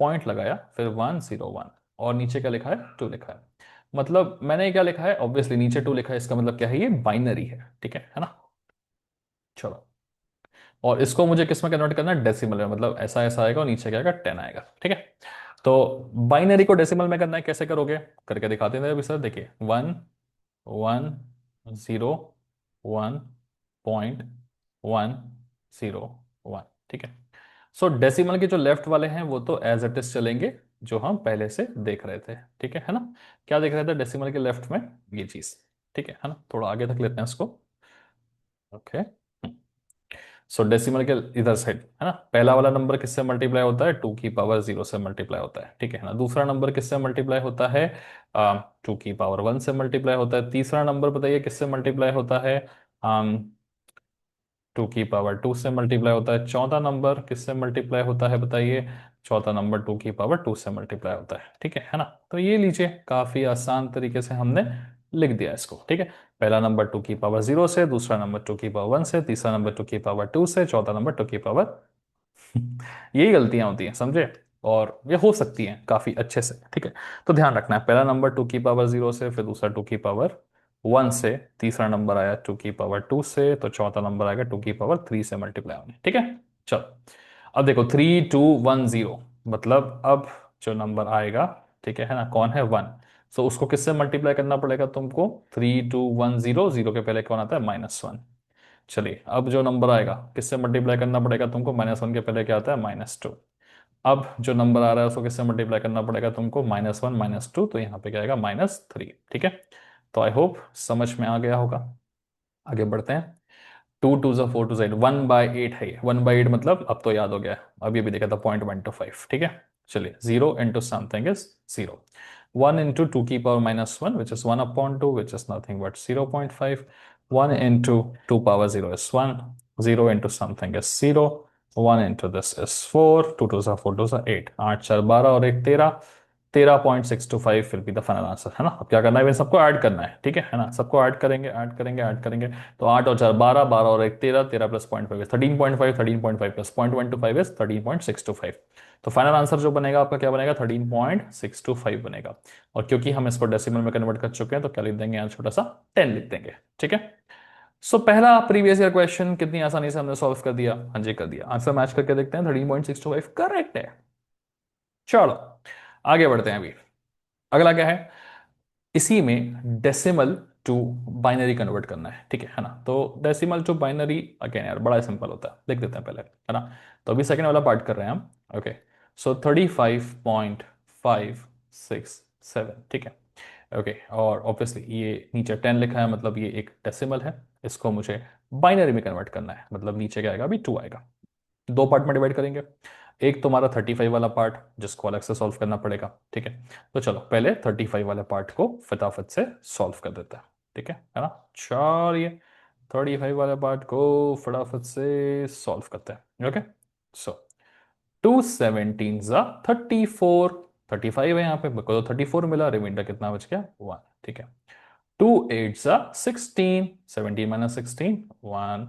पॉइंट लगाया, फिर 101, और नीचे क्या लिखा है, 2 लिखा है। मतलब मैंने क्या लिखा है, ऑब्वियसली नीचे 2 लिखा है, इसका मतलब क्या है, ये बाइनरी है, ठीक है ना। चलो, और इसको मुझे किस में कन्वर्ट करना है, डेसिमल में, मतलब ऐसा ऐसा आएगा और नीचे क्या आएगा, 10 आएगा, ठीक है। तो बाइनरी को डेसिमल में करना है, कैसे करोगे, करके दिखाते हैं अभी सर, देखिए 1 1 0 1.101, ठीक है। सो डेसिमल के जो लेफ्ट वाले हैं वो तो एज इट इज चलेंगे, जो हम पहले से देख रहे थे, ठीक है ना। क्या देख रहे थे डेसिमल के लेफ्ट में, ये चीज, ठीक है ना। थोड़ा आगे तक लेते हैं इसको, ओके। सो डेसिमल के इधर साइड, है ना, पहला वाला नंबर किससे मल्टीप्लाई होता है, 2 की पावर 0 से मल्टीप्लाई होता है, ठीक है ना। दूसरा नंबर किससे मल्टीप्लाई होता है, 2 की पावर 1 से मल्टीप्लाई होता है। तीसरा नंबर बताइए किससे मल्टीप्लाई होता है, 2 की पावर 2 से मल्टीप्लाई होता है। चौथा नंबर किससे मल्टीप्लाई होता है बताइए, चौथा नंबर 2 की पावर 2 से मल्टीप्लाई होता है, ठीक है ना। तो ये लीजिए, काफी आसान तरीके से हमने लिख दिया इसको, ठीक है। पहला नंबर 2 की पावर 0 से, दूसरा नंबर 2 की पावर 1 से, तीसरा नंबर 2 की पावर 2 से, चौथा नंबर 2 की पावर यही गलतियां होती हैं, समझे, और ये हो सकती हैं काफी अच्छे से, ठीक है। तो ध्यान रखना है, पहला नंबर 2 की पावर 0 से, फिर दूसरा 2 की पावर 1 से, तीसरा नंबर आया 2 की पावर 2 से, तो चौथा नंबर आएगा 2 की पावर 3 से मल्टीप्लाई होने, ठीक है। चलो, अब देखो 3210, मतलब अब जो नंबर आएगा, ठीक है ना, कौन है, 1। सो उसको किससे मल्टीप्लाई करना पड़ेगा तुमको, 3210, जीरो के पहले कौन आता है, -1। चलिए, अब जो नंबर आएगा किससे मल्टीप्लाई करना पड़ेगा तुमको, -1 के पहले क्या आता है, -2। अब जो नंबर आ रहा है उसको किससे मल्टीप्लाई करना पड़ेगा तुमको, -1 -2, तो यहाँ पे क्या आएगा, -3, ठीक है। तो आई होप समझ में आ गया होगा, आगे बढ़ते हैं। 2 2 4 2 1/8 है ये, 1/8 मतलब अब तो याद हो गया, अभी भी देखा था, 0.125, ठीक है। चलिए, 0 इंटू समथिंग इज 0, 1 इंटू 2 की power -1 which is 1/2 which is nothing but 0.5, 1 into 2 power 0 is 1, 0 into something is 0, 1 into this is 4, 2 2 सा 4 2 सा 8, 8 4 12 और एक 13, 13.625 will be the final answer, है ना। अब क्या करना है, सबको ऐड करना है ना, सबको ऐड करेंगे, ऐड करेंगे। तो 8 और 4 12, 12 और एक 13, 13 प्लस 0.5 इज 13.5, 13.5 प्लस 0.125 इज 13.625। तो फाइनल आंसर जो बनेगा आपका क्या बनेगा, 13.625 बनेगा। और क्योंकि हम इसको डेसिमल में कन्वर्ट कर चुके हैं तो क्या लिख देंगे यहाँ, छोटा सा 10 लिख देंगे, ठीक है। सो पहला प्रीवियस ईयर क्वेश्चन कितनी आसानी से हमने सॉल्व कर दिया, हाँ जी कर दिया। आंसर मैच करके देखते हैं, 13.625 करेक्ट है। चलो आगे बढ़ते हैं अभी। अगला क्या है, इसी में डेसिमल टू बाइनरी कन्वर्ट करना है, ठीक है ना। तो डेसिमल टू बाइनरी अगेन यार बड़ा सिंपल होता है, देख देते हैं पहले, है ना। तो अभी सेकंड वाला पार्ट कर रहे हैं हम। ओके, सो 35.567, ठीक है। ओके, और ऑब्वियसली ये नीचे 10 लिखा है, मतलब ये एक डेसिमल है। इसको मुझे बाइनरी में कन्वर्ट करना है, मतलब नीचे क्या आएगा, अभी 2 आएगा। दो पार्ट में डिवाइड करेंगे। एक तुम्हारा 35 वाला पार्ट जिसको अलग से सॉल्व करना पड़ेगा, ठीक है। तो चलो पहले 35 वाले पार्ट को फटाफट से सॉल्व कर देते हैं, ठीक है ना। चलिए 35 वाले पार्ट को फटाफट से सॉल्व करते हैं। ओके, सो 2 17 ज़ा 34, 35 है यहाँ पे, मेरे को तो 34 मिला, रिमाइंडर कितना बच गया, 1, ठीक है। 2 8 ज़ा 16, 17 माइनस 16 1,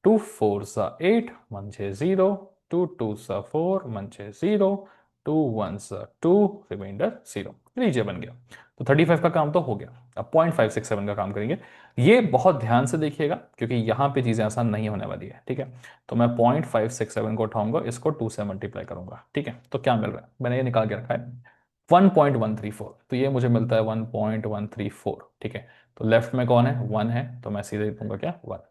2 4 ज़ा 8, 1 6 0, 2 2 ज़ा 4, 1 6 0, 2 1 ज़ा 2, रिमाइंडर 0, लीजिए बन गया। तो 35 का काम तो हो गया। अब 0.567 का काम करेंगे। ये बहुत ध्यान से देखिएगा क्योंकि यहाँ पे चीज़ें आसान नहीं होने वाली है, ठीक है। तो मैं 0.567 को उठाऊंगा, इसको 2 से मल्टीप्लाई करूंगा, ठीक है। तो क्या मिल रहा है, मैंने ये निकाल के रखा है 1.134, तो ये मुझे मिलता है 1.134, ठीक है। तो लेफ्ट में कौन है, 1 है, तो मैं सीधे लिखूंगा क्या, 1।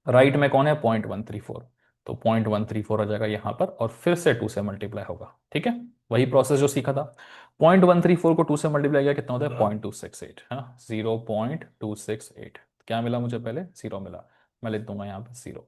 राइट में कौन है, 0.134, तो 0.134 आ जाएगा यहाँ पर, और फिर से 2 से मल्टीप्लाई होगा, ठीक है। वही प्रोसेस जो सीखा था। 0.134 को 2 से मल्टीप्लाई किया कितना होता है, 0.268, है ना, 0.268। क्या मिला मुझे, पहले 0 मिला, मैं लिख दूंगा यहाँ पे 0।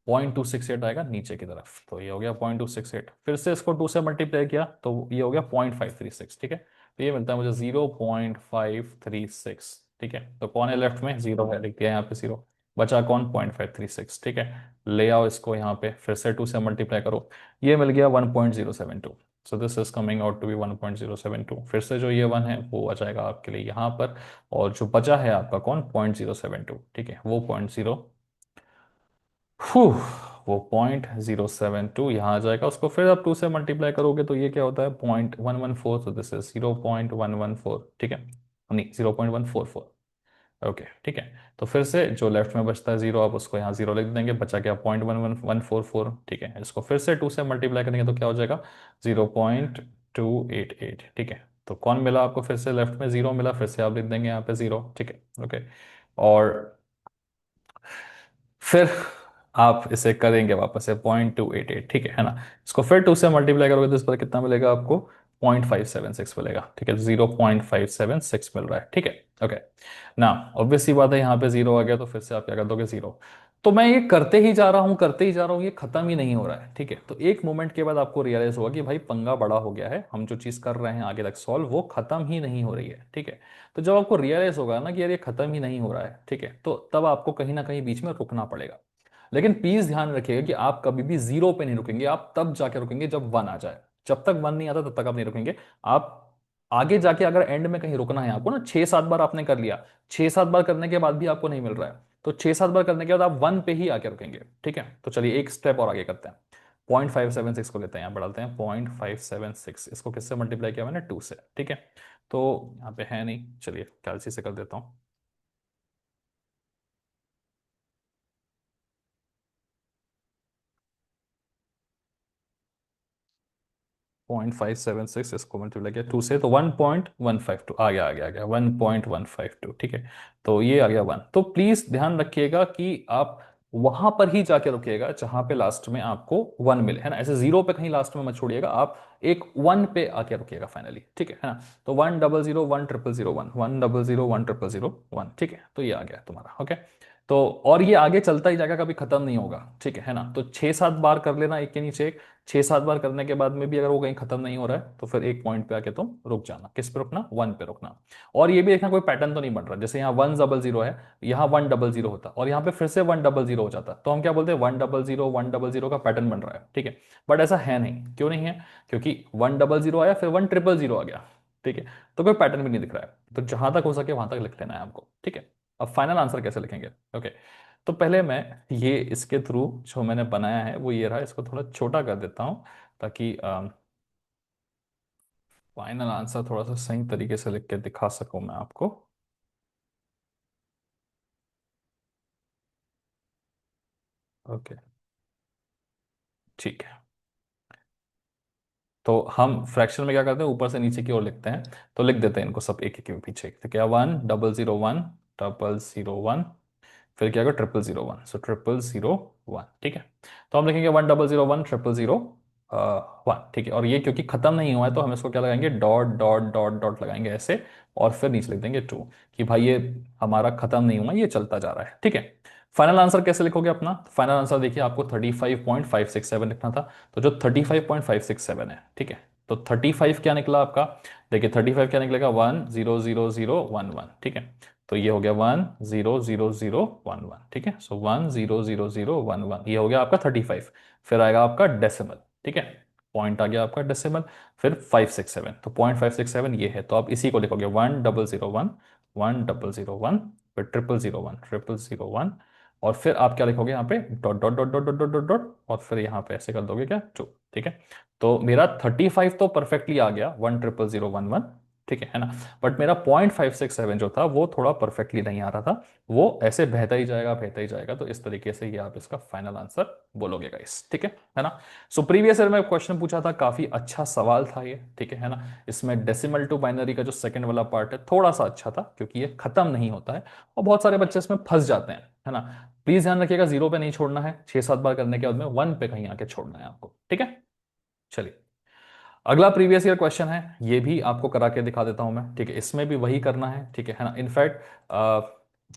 0.268 आएगा नीचे की तरफ, तो ये हो गया 0.268। फिर से इसको 2 से मल्टीप्लाई किया तो ये हो गया 0.536, ठीक है। तो ये मिलता है मुझे 0.536, ठीक है। तो कौन है लेफ्ट में, 0 है, लिख दिया यहाँ पे 0। बचा कौन, 0.536, ठीक है। ले आओ इसको यहाँ पे, फिर से 2 से मल्टीप्लाई करो, ये मिल गया 1.072। So this is coming out to be 1.072। फिर से जो ये 1 है वो आ जाएगा आपके लिए यहाँ पर, और जो बचा है आपका कौन, 0.072, ठीक है। वो 0, वो 0.072 यहाँ आ जाएगा। उसको फिर आप 2 से मल्टीप्लाई करोगे तो ये क्या होता है, 0.114, तो दिस इज 0.114, ठीक है, नहीं 0.144। ओके, ठीक है। तो फिर से जो लेफ्ट में बचता है 0, आप उसको यहाँ 0 लिख देंगे, बचा क्या 0.11144, ठीक है। इसको फिर से 2 से मल्टीप्लाई करेंगे तो क्या हो जाएगा, 0.288, ठीक है। तो कौन मिला आपको, फिर से लेफ्ट में 0 मिला, फिर से आप लिख देंगे यहाँ पे 0, ठीक है। ओके, और फिर आप इसे करेंगे वापस से 0.288, ठीक है ना। इसको फिर 2 से मल्टीप्लाई करोगे तो इस पर कितना मिलेगा आपको, 0.576 मिलेगा, ठीक है। 0.576 मिल रहा है, ठीक है। ओके, ना ऑब्वियस सी बात है, यहाँ पे 0 आ गया तो फिर से आप क्या कर दोगे, 0। तो मैं ये करते ही जा रहा हूँ, करते ही जा रहा हूँ, ये खत्म ही नहीं हो रहा है, ठीक है। तो एक मोमेंट के बाद आपको रियलाइज होगा कि भाई पंगा बड़ा हो गया है, हम जो चीज़ कर रहे हैं आगे तक सॉल्व वो खत्म ही नहीं हो रही है, ठीक है। तो जब आपको रियलाइज होगा ना कि यार ये खत्म ही नहीं हो रहा है, ठीक है, तो तब आपको कहीं ना कहीं बीच में रुकना पड़ेगा। लेकिन प्लीज ध्यान रखिएगा कि आप कभी भी 0 पे नहीं रुकेंगे, आप तब जाके रुकेंगे जब 1 आ जाए। जब तक 1 नहीं आता तब तक आप नहीं रुकेंगे। आप आगे जाके अगर एंड में कहीं रुकना है आपको ना, 6 7 बार आपने कर लिया, 6 7 बार करने के बाद भी आपको नहीं मिल रहा है, तो 6 7 बार करने के बाद आप 1 पे ही आके रुकेंगे, ठीक है। तो चलिए एक स्टेप और आगे करते हैं। 0.576 को लेते हैं, यहाँ बढ़ाते हैं 0.576, इसको किससे मल्टीप्लाई किया मैंने, 2 से, ठीक है। तो यहाँ पे है नहीं, चलिए कैलसी से कर देता हूँ। 0.576, इसको मल्टीप्लाई किया 2 से तो 1.152 आ गया, आ गया 1.152, ठीक है। तो ये आ गया 1। तो प्लीज ध्यान रखिएगा कि आप वहां पर ही जाके रुकिएगा जहां पे लास्ट में आपको 1 मिले, है ना। ऐसे 0 पे कहीं लास्ट में मत छोड़िएगा, आप एक वन पे आके रुकेगा फाइनली, ठीक है ना। तो 100 1 0 0 1 1 1 0 0 1 ठीक है, तो ये आ गया तुम्हारा, ओके। तो और ये आगे चलता ही जाएगा, कभी खत्म नहीं होगा, ठीक है ना। तो 6-7 बार कर लेना एक के नीचे एक। 6-7 बार करने के बाद में भी अगर वो कहीं खत्म नहीं हो रहा है तो फिर एक पॉइंट पे आके तुम रुक जाना। किस पे रुकना? वन पे रुकना। और ये भी देखना कोई पैटर्न तो नहीं बन रहा, जैसे यहाँ 100 है, यहाँ 100 होता और यहाँ पे फिर से 100 हो जाता, तो हम क्या बोलते हैं? 100 100 का पैटर्न बन रहा है, ठीक है। बट ऐसा है नहीं, क्यों नहीं है? क्योंकि 100 आया, फिर 1 0 0 आ गया, ठीक है। तो कोई पैटर्न भी नहीं दिख रहा है, तो जहां तक हो सके वहां तक लिख लेना है आपको, ठीक है। अब फाइनल आंसर कैसे लिखेंगे? ओके, तो पहले मैं ये इसके थ्रू जो मैंने बनाया है वो ये रहा, इसको थोड़ा छोटा कर देता हूं ताकि फाइनल आंसर थोड़ा सा सही तरीके से लिख के दिखा सकूं मैं आपको। ओके, ठीक है। तो हम फ्रैक्शन में क्या करते हैं? ऊपर से नीचे की ओर लिखते हैं। तो लिख देते हैं इनको सब एक एक के पीछे, तो क्या? 1 0 0 1 0 0 1, फिर क्या होगा? 0 0 0 1, सो 0 0 0 1, ठीक है। तो हम लिखेंगे 1 0 0 1 0 0 1, ठीक है। और ये क्योंकि खत्म नहीं हुआ है तो हम इसको क्या लगाएंगे? डॉट डॉट डॉट डॉट लगाएंगे ऐसे, और फिर नीचे लिख देंगे 2, कि भाई ये हमारा खत्म नहीं हुआ, ये चलता जा रहा है, ठीक है। फाइनल आंसर कैसे लिखोगे अपना? फाइनल आंसर देखिए, आपको 35.567 लिखना था, तो जो 35.567 है, ठीक है। तो 35 क्या निकला आपका? देखिए 35 क्या निकलेगा? 1 0 0 0 1 1, ठीक है। तो ये हो गया 1 0 0 0 1 1, ठीक है। सो 1 0 0 0 1 1, ये हो गया आपका 35। फिर आएगा आपका डेसिमल, ठीक है। पॉइंट आ गया आपका डेसिमल। फिर 567, तो 0.567 ये है, तो आप इसी को लिखोगे 1 0 0 1 1 0 0 1, फिर 0 0 0 1 और फिर आप क्या लिखोगे यहाँ पे? Dot dot dot dot dot dot dot dot, और फिर यहाँ पे ऐसे कर दोगे क्या? 2, ठीक है। तो मेरा 35 तो परफेक्टली आ गया, 1 0 0 0 1 1, ठीक है ना। बट मेरा 0.567 जो था वो थोड़ा परफेक्टली नहीं आ रहा था, वो ऐसे बहता ही जाएगा बहता ही जाएगा। तो इस तरीके से ये आप इसका फाइनल आंसर बोलोगे गाइस, ठीक है ना। सो प्रीवियस ईयर में क्वेश्चन पूछा था, काफी अच्छा सवाल था ये, ठीक है ना। इसमें डेसिमल टू बाइनरी का जो सेकंड वाला पार्ट है थोड़ा सा अच्छा था, क्योंकि ये खत्म नहीं होता है और बहुत सारे बच्चे इसमें फंस जाते हैं, है ना। प्लीज ध्यान रखिएगा, जीरो पे नहीं छोड़ना है, 6-7 बार करने के बाद में वन पे कहीं आके छोड़ना है आपको, ठीक है। चलिए, अगला प्रीवियस ईयर क्वेश्चन है, ये भी आपको करा के दिखा देता हूं मैं, ठीक है। इसमें भी वही करना है ना। इनफैक्ट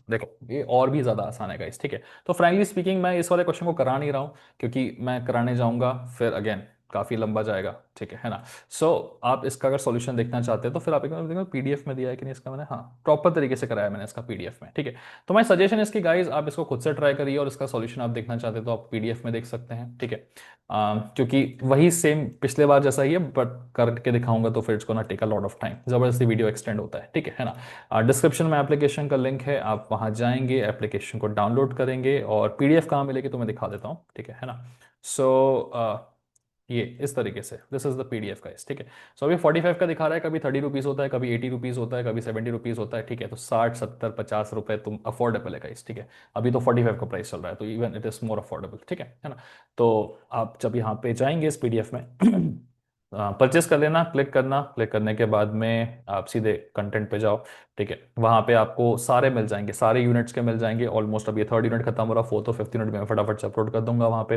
देखो, ये और भी ज्यादा आसान है गाइस, ठीक है। तो फ्रैंकली स्पीकिंग मैं इस वाले क्वेश्चन को करा नहीं रहा हूं, क्योंकि मैं कराने जाऊंगा फिर अगेन काफी लंबा जाएगा, ठीक है ना। सो आप इसका अगर सॉल्यूशन देखना चाहते हैं तो फिर आप एक बार देखो पीडीएफ में दिया है कि नहीं इसका, मैंने हाँ प्रॉपर तरीके से कराया मैंने इसका पीडीएफ में, ठीक है। तो माय सजेशन इसकी गाइस, आप इसको खुद से ट्राई करिए और इसका सॉल्यूशन आप देखना चाहते हैं तो आप पीडीएफ में देख सकते हैं, ठीक है। क्योंकि वही सेम पिछले बार जैसा ही है, बट करके दिखाऊंगा तो फिर it's gonna take a lot of time, जबरदस्ती वीडियो एक्सटेंड होता है, ठीक है ना। डिस्क्रिप्शन में एप्लीकेशन का लिंक है, आप वहां जाएंगे, एप्लीकेशन को डाउनलोड करेंगे, और पीडीएफ कहाँ मिलेगी तो मैं दिखा देता हूँ, ठीक है ना। सो ये इस तरीके से, दिस इज द पीडीएफ का, ठीक है। सो अभी 45 का दिखा रहा है, कभी 30 रुपीज होता है, कभी 80 रुपीज होता है, कभी 70 रुपीज होता है, ठीक है। तो 60 70 50 रुपए तुम अफोर्डेबल है गाइस, ठीक है। अभी तो 45 का प्राइस चल रहा है, तो even it is more affordable, ठीक है ना। तो आप जब यहाँ पे जाएंगे इस पीडीएफ में परचेस कर लेना, क्लिक करना, क्लिक करने के बाद में आप सीधे कंटेंट पे जाओ, ठीक है। वहां पे आपको सारे मिल जाएंगे, सारे यूनिट्स के मिल जाएंगे ऑलमोस्ट। अब ये थर्ड यूनिट खत्म हो रहा, फोर्थ और फिफ्थ यूनिट में फटाफट से अपलोड कर दूंगा वहां पे।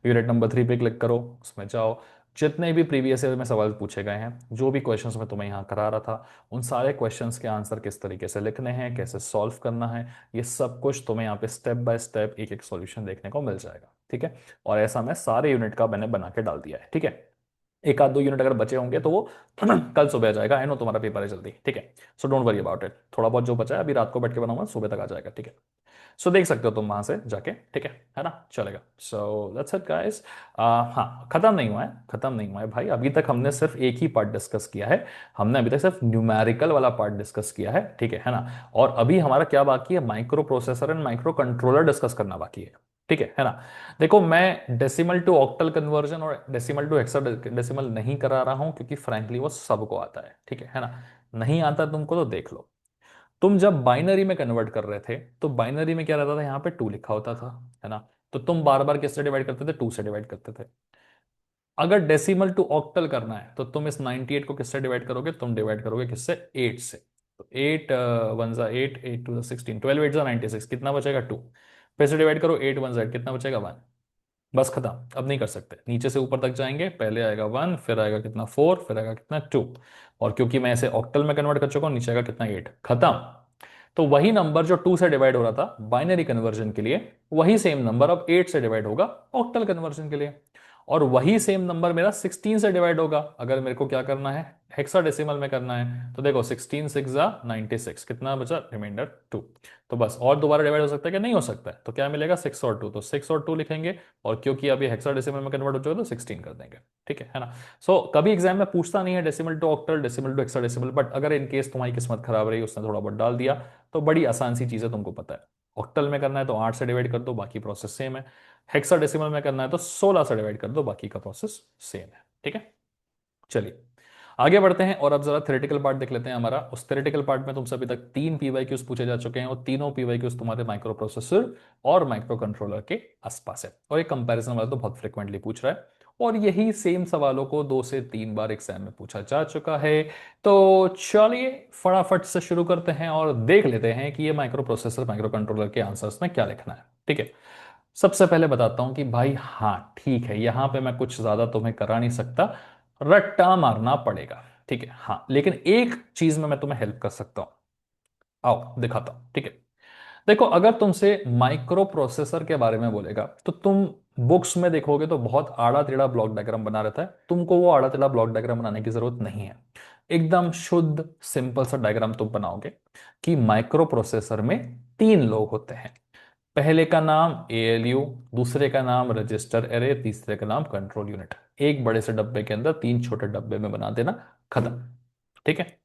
यूनिट नंबर 3 पे क्लिक करो, उसमें जाओ, जितने भी प्रीवियस ईयर में सवाल पूछे गए हैं, जो भी क्वेश्चंस मैं तुम्हें यहाँ करा रहा था, उन सारे क्वेश्चंस के आंसर किस तरीके से लिखने हैं, कैसे सॉल्व करना है, ये सब कुछ तुम्हें यहाँ पे स्टेप बाय स्टेप एक एक सॉल्यूशन देखने को मिल जाएगा, ठीक है। और ऐसा मैं सारे यूनिट का मैंने बना के डाल दिया है, ठीक है। एक आध दो यूनिट अगर बचे होंगे तो वो कल सुबह आ जाएगा, आई नो तुम्हारा पेपर है जल्दी, ठीक है। So don't worry about it, थोड़ा बहुत जो बचा है अभी रात को बैठ के बनाऊंगा, सुबह तक आ जाएगा, ठीक है। सो देख सकते हो तुम वहां से जाके, ठीक है ना, चलेगा। So that's it guys. हाँ, खत्म नहीं हुआ है, खत्म नहीं हुआ है भाई, अभी तक हमने सिर्फ एक ही पार्ट डिस्कस किया है। हमने अभी तक सिर्फ न्यूमेरिकल वाला पार्ट डिस्कस किया है, ठीक है ना। और अभी हमारा क्या बाकी है? Micro processor and micro controller discuss करना बाकी ठीक है ना। देखो, मैं डेसिमल टू ऑक्टल कन्वर्जन और डेसिमल टू हेक्साडेसिमल नहीं करा रहा हूं, क्योंकि फ्रैंकली वो सबको आता है ना। नहीं आता तुमको तो देख लो। तुम जब बाइनरी में कन्वर्ट कर रहे थे तो बाइनरी में क्या रहता था? यहाँ पे 2 लिखा होता था, है ना। तो तुम बार बार किससे डिवाइड करते थे? 2 से डिवाइड करते थे। अगर डेसिमल टू ऑक्टल करना है तो तुम इस 98 को किससे डिवाइड करोगे? तुम डिवाइड करोगे किससे? 8 से। तो 8 वन जा 8, 8 टू 16, 12 8 जा 96, कितना बचेगा? 2। फिर से डिवाइड करो, 8 1 जा 8, कितना बचेगा? 1। बस खत्म, अब नहीं कर सकते। नीचे से ऊपर तक जाएंगे, पहले आएगा 1, फिर आएगा कितना 4, फिर आएगा कितना 2, और क्योंकि मैं इसे ऑक्टल में कन्वर्ट कर चुका हूं, नीचे आएगा कितना 8, खत्म। तो वही नंबर जो 2 से डिवाइड हो रहा था बाइनरी कन्वर्जन के लिए, वही सेम नंबर अब 8 से डिवाइड होगा ऑक्टल कन्वर्जन के लिए। और वही सेम नंबर मेरा 16 से डिवाइड होगा अगर मेरे को क्या करना है, हेक्साडेसिमल में करना है। तो देखो 16 6 जा 96, कितना बचा रिमाइंडर 2। तो बस, और दोबारा डिवाइड हो सकता है कि नहीं हो सकता है, तो क्या मिलेगा 6 और 2, तो 6 और 2 लिखेंगे। और क्योंकि अब ये हेक्साडेसिमल में कन्वर्ट हो चुका है तो 16 कर देंगे, ठीक है ना। सो कभी एग्जाम में पूछता नहीं है decimal to octal, decimal to hexadecimal, but अगर इन केस तुम्हारी किस्मत खराब रही, उसने थोड़ा बहुत डाल दिया, तो बड़ी आसान सी चीज है, तुमको पता है। ऑक्टल में करना है तो 8 से डिवाइड कर दो, बाकी प्रोसेस सेम है। हेक्साडेसिमल में करना है तो 16 से डिवाइड कर दो, बाकी का प्रोसेस सेम है, ठीक है। चलिए आगे बढ़ते हैं और अब जरा थ्योरेटिकल पार्ट देख लेते हैं हमारा। उस थ्योरेटिकल पार्ट में तुमसे अभी तक 3 पीवाईक्यूज पूछे जा चुके हैं, और तीनों पीवाईक्यूज तुम्हारे माइक्रो प्रोसेसर और माइक्रो कंट्रोलर के आसपास है, और एक कंपैरिजन वाला तो बहुत फ्रिक्वेंटली पूछ रहा है, और यही सेम सवालों को 2 से 3 बार एग्जाम में पूछा जा चुका है। तो चलिए फटाफट से शुरू करते हैं और देख लेते हैं कि ये माइक्रो प्रोसेसर माइक्रो कंट्रोलर के आंसर्स में क्या लिखना है, ठीक है। सबसे पहले बताता हूं कि भाई हाँ ठीक है, यहां पे मैं कुछ ज्यादा तुम्हें करा नहीं सकता, रट्टा मारना पड़ेगा, ठीक है। हाँ लेकिन एक चीज में मैं तुम्हें हेल्प कर सकता हूं, आओ दिखाता हूं, ठीक है। देखो अगर तुमसे माइक्रो प्रोसेसर के बारे में बोलेगा तो तुम बुक्स में देखोगे तो बहुत आड़ा टेढ़ा ब्लॉक डायग्राम बना रहता है, तुमको वो आड़ा टेढ़ा ब्लॉक डायग्राम बनाने की जरूरत नहीं है। एकदम शुद्ध सिंपल सा डायग्राम तुम बनाओगे कि माइक्रो प्रोसेसर में 3 लोग होते हैं। पहले का नाम एएलयू, दूसरे का नाम रजिस्टर एरे, तीसरे का नाम कंट्रोल यूनिट। एक बड़े से डब्बे के अंदर 3 छोटे डब्बे में बना देना, खत्म, ठीक है।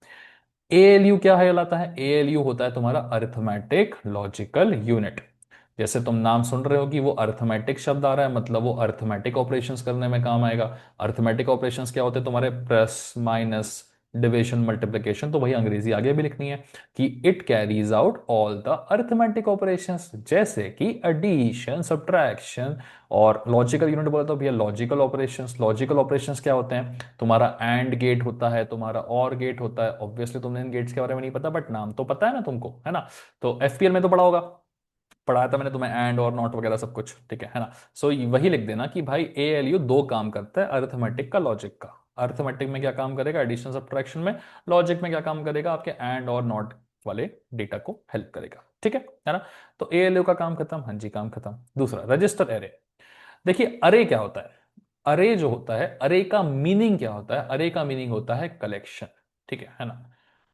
एएलयू क्या है लाता है, एएलयू होता है तुम्हारा अरिथमेटिक लॉजिकल यूनिट। जैसे तुम नाम सुन रहे हो कि वो अरिथमेटिक शब्द आ रहा है, मतलब वो अरिथमेटिक ऑपरेशंस करने में काम आएगा। अरिथमेटिक ऑपरेशंस क्या होते हैं तुम्हारे, प्लस माइनस डिविजन मल्टीप्लिकेशन, तो वही अंग्रेजी आगे भी लिखनी है कि it carries out all the arithmetic operations, जैसे कि एडिशन सब्ट्रैक्शन। और लॉजिकल यूनिट बोला तो भैया लॉजिकल ऑपरेशंस, लॉजिकल ऑपरेशंस क्या होते हैं, तुम्हारा एंड गेट होता है, तुम्हारा और गेट होता है। ऑब्वियसली तुमने इन गेट्स के बारे में नहीं पता, बट नाम तो पता है ना तुमको, है ना। तो एफपीएल में तो पढ़ा होगा, पढ़ाया था मैंने तुम्हें एंड और नॉट वगैरह सब कुछ, ठीक है ना। सो वही लिख देना कि भाई एएलयू 2 काम करता है, अरिथमेटिक का लॉजिक का। अरिथमेटिक में क्या काम करेगा, एडिशन सब्ट्रैक्शन में। लॉजिक में क्या काम करेगा, आपके एंड और नॉट वाले डेटा को हेल्प करेगा, ठीक है ना। तो एएलयू का काम खत्म, हाँ जी काम खत्म। दूसरा रजिस्टर एरे। देखिए अरे क्या होता है, अरे जो होता है, अरे का मीनिंग क्या होता है, अरे का मीनिंग होता है कलेक्शन, ठीक है ना।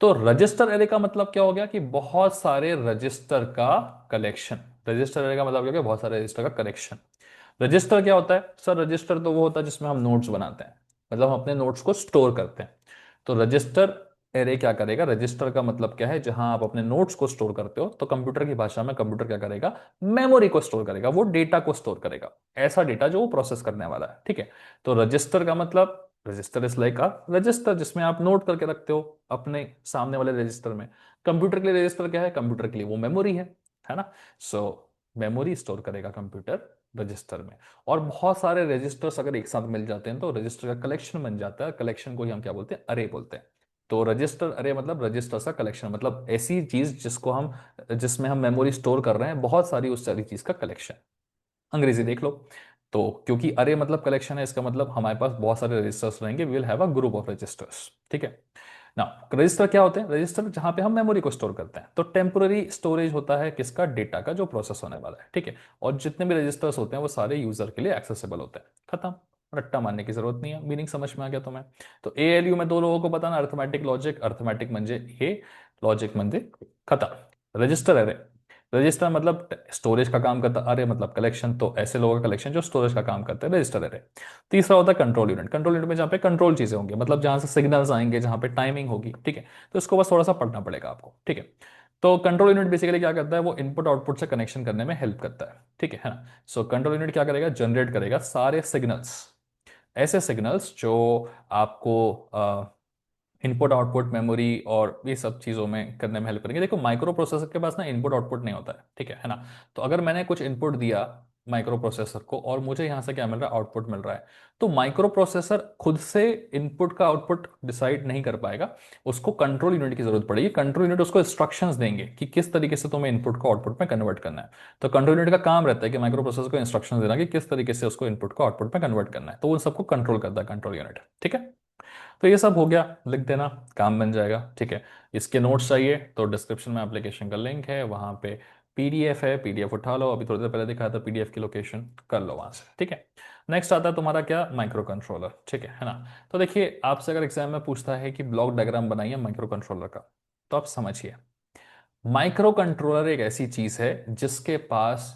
तो रजिस्टर एरे का मतलब क्या हो गया कि बहुत सारे रजिस्टर का कलेक्शन। रजिस्टर एरे का मतलब क्या हो गया, बहुत सारे रजिस्टर का कलेक्शन। रजिस्टर क्या होता है सर, रजिस्टर तो वो होता है जिसमें हम नोट्स बनाते हैं, मतलब हम अपने नोट्स को स्टोर करते हैं। तो रजिस्टर एरे क्या करेगा, रजिस्टर का मतलब क्या है, जहां आप अपने नोट्स को स्टोर करते हो, तो कंप्यूटर की भाषा में कंप्यूटर क्या करेगा, मेमोरी को स्टोर करेगा, वो डेटा को स्टोर करेगा, ऐसा डेटा जो वो प्रोसेस करने वाला है, ठीक है। तो रजिस्टर का मतलब, register is like a resistor जिसमें आप नोट करके रखते हो अपने सामने वाले रजिस्टर में। कंप्यूटर के लिए रजिस्टर क्या है, कंप्यूटर के लिए वो मेमोरी है ना। सो मेमोरी स्टोर करेगा कंप्यूटर रजिस्टर में। और बहुत सारे रजिस्टर्स अगर एक साथ मिल जाते हैं तो रजिस्टर का कलेक्शन बन जाता है, कलेक्शन को ही हम क्या बोलते हैं, अरे बोलते हैं। तो रजिस्टर अरे मतलब रजिस्टर का कलेक्शन, मतलब ऐसी चीज जिसको हम, जिसमें हम मेमोरी स्टोर कर रहे हैं बहुत सारी, उस सारी चीज का कलेक्शन। अंग्रेजी देख लो। तो क्योंकि अरे मतलब कलेक्शन है, इसका मतलब हमारे पास बहुत सारे रजिस्टर्स रहेंगे, we will have a group of registers, ठीक है ना। रजिस्टर क्या होते हैं, रजिस्टर जहां पे हम मेमोरी को स्टोर करते हैं। तो टेम्पोररी स्टोरेज होता है किसका, डेटा का जो प्रोसेस होने वाला है, ठीक है। और जितने भी रजिस्टर्स होते हैं वो सारे यूजर के लिए एक्सेसिबल होते हैं, खत्म। रट्टा मारने की जरूरत नहीं है, मीनिंग समझ में आ गया तुम्हें। तो एएलयू में 2 लोगों को बताना, अर्थमेटिक लॉजिक, अर्थमेटिक म्हणजे हे, लॉजिक म्हणजे खत्म। रजिस्टर अरे, रजिस्टर मतलब स्टोरेज का काम करता, अरे मतलब कलेक्शन, तो ऐसे लोगों का कलेक्शन जो स्टोरेज का काम करते हैं, रजिस्टर अरे। तीसरा होता है कंट्रोल यूनिट, कंट्रोल यूनिट में जहाँ पे कंट्रोल चीजें होंगी, मतलब जहां से सिग्नल्स आएंगे, जहां पे टाइमिंग होगी, ठीक है। तो इसको बस थोड़ा सा पढ़ना पड़ेगा आपको, ठीक है। तो कंट्रोल यूनिट बेसिकली क्या करता है, वो इनपुट आउटपुट से कनेक्शन करने में हेल्प करता है, ठीक है ना। सो कंट्रोल यूनिट क्या करेगा, जनरेट करेगा सारे सिग्नल्स, ऐसे सिग्नल्स जो आपको इनपुट आउटपुट मेमोरी और ये सब चीज़ों में करने में हेल्प करेंगे। देखो माइक्रो प्रोसेसर के पास ना इनपुट आउटपुट नहीं होता है, ठीक है ना। तो अगर मैंने कुछ इनपुट दिया, माइक्रो प्रोसेसर को, और मुझे यहाँ से क्या मिल रहा है, आउटपुट मिल रहा है। तो माइक्रो प्रोसेसर खुद से इनपुट का आउटपुट डिसाइड नहीं कर पाएगा, उसको कंट्रोल यूनिट की जरूरत पड़ेगी। कंट्रोल यूनिट उसको इंस्ट्रक्शंस देंगे कि किस तरीके से तुम्हें इनपुट को आउटपुट में कन्वर्ट करना है। तो कंट्रोल यूनिट का काम रहता है कि माइक्रो प्रोसेसर को इंस्ट्रक्शंस देना कि किस तरीके से उसको इनपुट को आउटपुट में कन्वर्ट करना है, तो उन सबको कंट्रोल करता है कंट्रोल यूनिट। ठीक है, तो ये सब हो गया, लिख देना, काम बन जाएगा। ठीक है, इसके नोट्स चाहिए तो डिस्क्रिप्शन में एप्लीकेशन का लिंक है, वहां पे पीडीएफ है, पीडीएफ उठा लो, अभी थोड़ी देर पहले दिखाया था, पीडीएफ की लोकेशन कर लो वहां से। ठीक है, नेक्स्ट आता है तुम्हारा क्या, माइक्रो कंट्रोलर। ठीक है ना। तो देखिए, आपसे अगर एग्जाम में पूछता है कि ब्लॉक डायग्राम बनाइए माइक्रो कंट्रोलर का, तो आप समझिए, माइक्रो कंट्रोलर एक ऐसी चीज है जिसके पास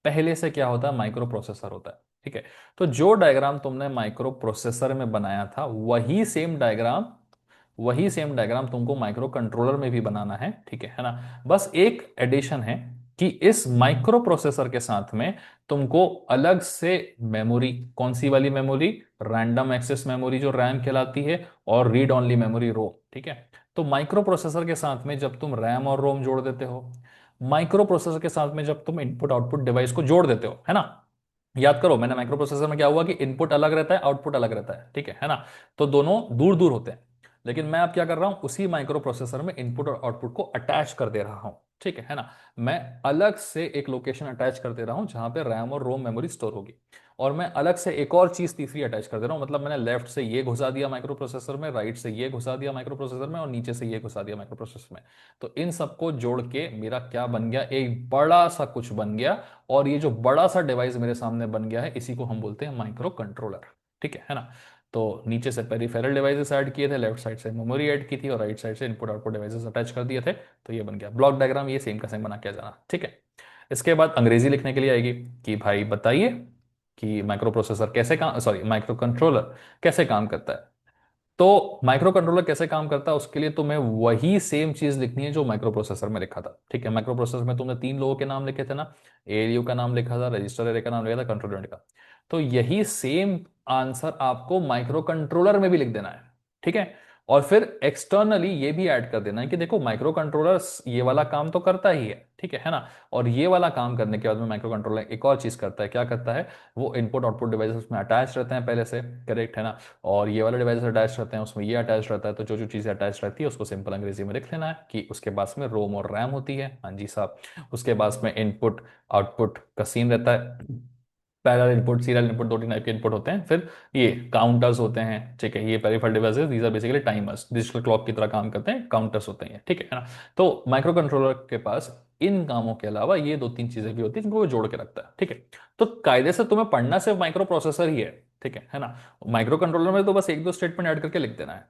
पहले से क्या होता है, माइक्रो प्रोसेसर होता है। ठीक है, तो जो डायग्राम तुमने माइक्रो प्रोसेसर में बनाया था वही सेम डायग्राम तुमको माइक्रो कंट्रोलर में भी बनाना है। ठीक है ना। बस एक एडिशन है कि इस माइक्रो प्रोसेसर के साथ में तुमको अलग से मेमोरी, कौन सी वाली मेमोरी, रैंडम एक्सेस मेमोरी जो रैम कहलाती है, और रीड ओनली मेमोरी रोम। ठीक है, तो माइक्रो प्रोसेसर के साथ में जब तुम रैम और रोम जोड़ देते हो, माइक्रो प्रोसेसर के साथ में जब तुम इनपुट आउटपुट डिवाइस को जोड़ देते हो, है ना, याद करो मैंने माइक्रो प्रोसेसर में क्या हुआ कि इनपुट अलग रहता है, आउटपुट अलग रहता है। ठीक है ना, तो दोनों दूर दूर होते हैं, लेकिन मैं अब क्या कर रहा हूं, उसी माइक्रो प्रोसेसर में इनपुट और आउटपुट को अटैच कर दे रहा हूं। ठीक है ना, मैं अलग से एक लोकेशन अटैच कर दे रहा हूं जहां पे रैम और रोम मेमोरी स्टोर होगी, और मैं अलग से एक और चीज तीसरी अटैच कर दे रहा हूं। मतलब मैंने लेफ्ट से ये घुसा दिया माइक्रो प्रोसेसर में, राइट से ये घुसा दिया माइक्रो प्रोसेसर में, और नीचे से ये घुसा दिया माइक्रो प्रोसेसर में। तो इन सबको जोड़ के मेरा क्या बन गया, एक बड़ा सा कुछ बन गया, और ये जो बड़ा सा डिवाइस मेरे सामने बन गया है, इसी को हम बोलते हैं माइक्रो कंट्रोलर। ठीक है ना। तो नीचे से पेरिफेरल डिवाइसेस ऐड किए थे, लेफ्ट साइड से मेमोरी ऐड की थी, और राइट साइड से इनपुट आउटपुट डिवाइसेस अटैच कर दिए थे, तो ये बन गया ब्लॉक डायग्राम। ये सेम का सेम बना के जाना। ठीक है, इसके बाद अंग्रेजी लिखने के लिए आएगी कि भाई बताइए कि माइक्रो प्रोसेसर कैसे काम, सॉरी माइक्रो कंट्रोलर कैसे काम करता है। तो माइक्रो कंट्रोलर कैसे काम करता है उसके लिए तुम्हें वही सेम चीज लिखनी है जो माइक्रो प्रोसेसर में लिखा था। ठीक है, माइक्रो प्रोसेसर में तुमने तीन लोगों के नाम लिखे थे ना, एएलयू का नाम लिखा था, रजिस्टर एरे का नाम लिखा था, कंट्रोल यूनिट का। तो यही सेम आंसर आपको माइक्रो कंट्रोलर में भी लिख देना है। ठीक है, और फिर एक्सटर्नली ये भी ऐड कर देना है कि देखो माइक्रो कंट्रोलर ये वाला काम तो करता ही है। ठीक है ना, और ये वाला काम करने के बाद में माइक्रो कंट्रोलर एक और चीज करता है, क्या करता है, वो इनपुट आउटपुट डिवाइसेस में अटैच रहते हैं पहले से, करेक्ट है ना, और ये वाले डिवाइस अटैच रहते हैं, उसमें ये अटैच रहता है। तो जो जो चीज़ें अटैच रहती है उसको सिंपल अंग्रेजी में लिख लेना है कि उसके पास में रोम और रैम होती है। हाँ जी साहब, उसके पास में इनपुट आउटपुट का सीन रहता है, पैरेलल इनपुट, सीरियल इनपुट, दो तीन टाइप के इनपुट होते हैं। फिर ये काउंटर्स होते हैं। ठीक है, ये peripheral devices, these are basically timers, digital clock की तरह काम करते हैं, काउंटर्स होते हैं। ठीक है ना। तो माइक्रो कंट्रोलर के पास इन कामों के अलावा ये दो तीन चीजें भी होती है जिनको वो जोड़ के रखता है। ठीक है, तो कायदे से तुम्हें पढ़ना सिर्फ माइक्रो प्रोसेसर ही है। ठीक है ना, माइक्रो कंट्रोलर में तो बस एक दो स्टेटमेंट ऐड करके लिख देना है।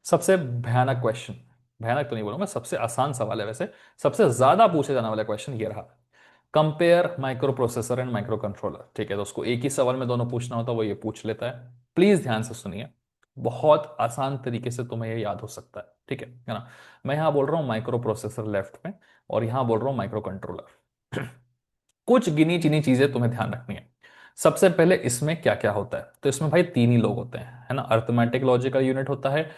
सबसे भयानक क्वेश्चन, भयानक तो नहीं बोलूंगा, सबसे आसान सवाल है वैसे, सबसे ज्यादा पूछे जाने वाला क्वेश्चन ये रहा, compare micro processor and micro controller. ठीक है, तो उसको एक ही सवाल में दोनों पूछना होता है, वो ये पूछ लेता है। प्लीज ध्यान से सुनिए, बहुत आसान तरीके से तुम्हें ये याद हो सकता है। ठीक है ना, मैं यहां बोल रहा हूं माइक्रो प्रोसेसर लेफ्ट में, और यहां बोल रहा हूं माइक्रो कंट्रोलर। कुछ गिनी चुनी चीजें तुम्हें ध्यान रखनी है। सबसे पहले इसमें क्या क्या होता है, तो इसमें भाई तीन ही लोग होते हैं, है ना। अर्थमेटिक लॉजिकल यूनिट होता है,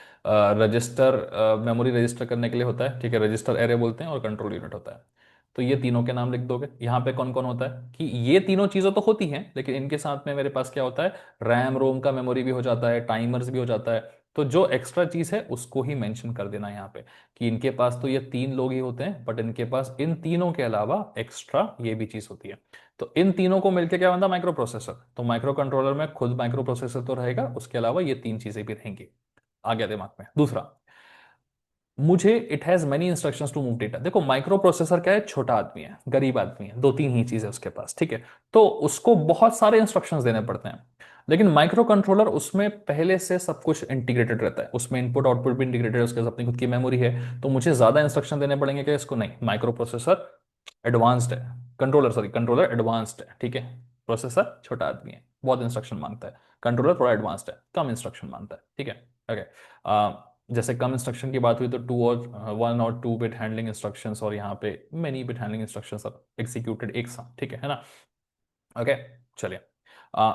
रजिस्टर, मेमोरी रजिस्टर करने के लिए होता है। ठीक है, रजिस्टर एरे बोलते हैं, और कंट्रोल यूनिट होता है। तो ये तीनों के नाम लिख दोगे। यहाँ पे कौन कौन होता है कि ये तीनों चीजें तो होती हैं, लेकिन इनके साथ में मेरे पास क्या होता है, रैम रोम का मेमोरी भी हो जाता है, टाइमर्स भी हो जाता है। तो जो एक्स्ट्रा चीज है उसको ही मेंशन कर देना यहाँ पे कि इनके पास तो ये तीन लोग ही होते हैं, बट इनके पास इन तीनों के अलावा एक्स्ट्रा ये भी चीज होती है। तो इन तीनों को मिलकर क्या बनता है, माइक्रो प्रोसेसर। तो माइक्रो कंट्रोलर में खुद माइक्रो प्रोसेसर तो रहेगा, उसके अलावा ये तीन चीजें भी रहेंगी। आ गया दिमाग में। दूसरा, मुझे it has many instructions to move data. देखो माइक्रो प्रोसेसर क्या है, छोटा आदमी है, गरीब आदमी है, दो तीन ही चीजें उसके पास। ठीक है, तो उसको बहुत सारे इंस्ट्रक्शंस देने पड़ते हैं। लेकिन माइक्रो कंट्रोलर उसमें पहले से सब कुछ इंटीग्रेटेड रहता है, उसमें इनपुट आउटपुट भी इंटीग्रेटेड है, उसके अपनी खुद की मेमोरी है। तो मुझे ज्यादा इंस्ट्रक्शन देने पड़ेंगे क्या, इसको नहीं। माइक्रो प्रोसेसर एडवांस्ड है, कंट्रोलर एडवांस्ड है। ठीक है, प्रोसेसर छोटा आदमी है, बहुत इंस्ट्रक्शन मांगता है। कंट्रोलर थोड़ा एडवांस्ड है, कम इंस्ट्रक्शन मांगता है। ठीक है, ओके। जैसे कम इंस्ट्रक्शन की बात हुई तो टू और वन और टू बिट हैंडलिंग इंस्ट्रक्शंस, और यहाँ पे मेनी बिट हैंडलिंग इंस्ट्रक्शंस सब एग्जीक्यूटेड एक साथ। ठीक है ना। ओके, चलिए।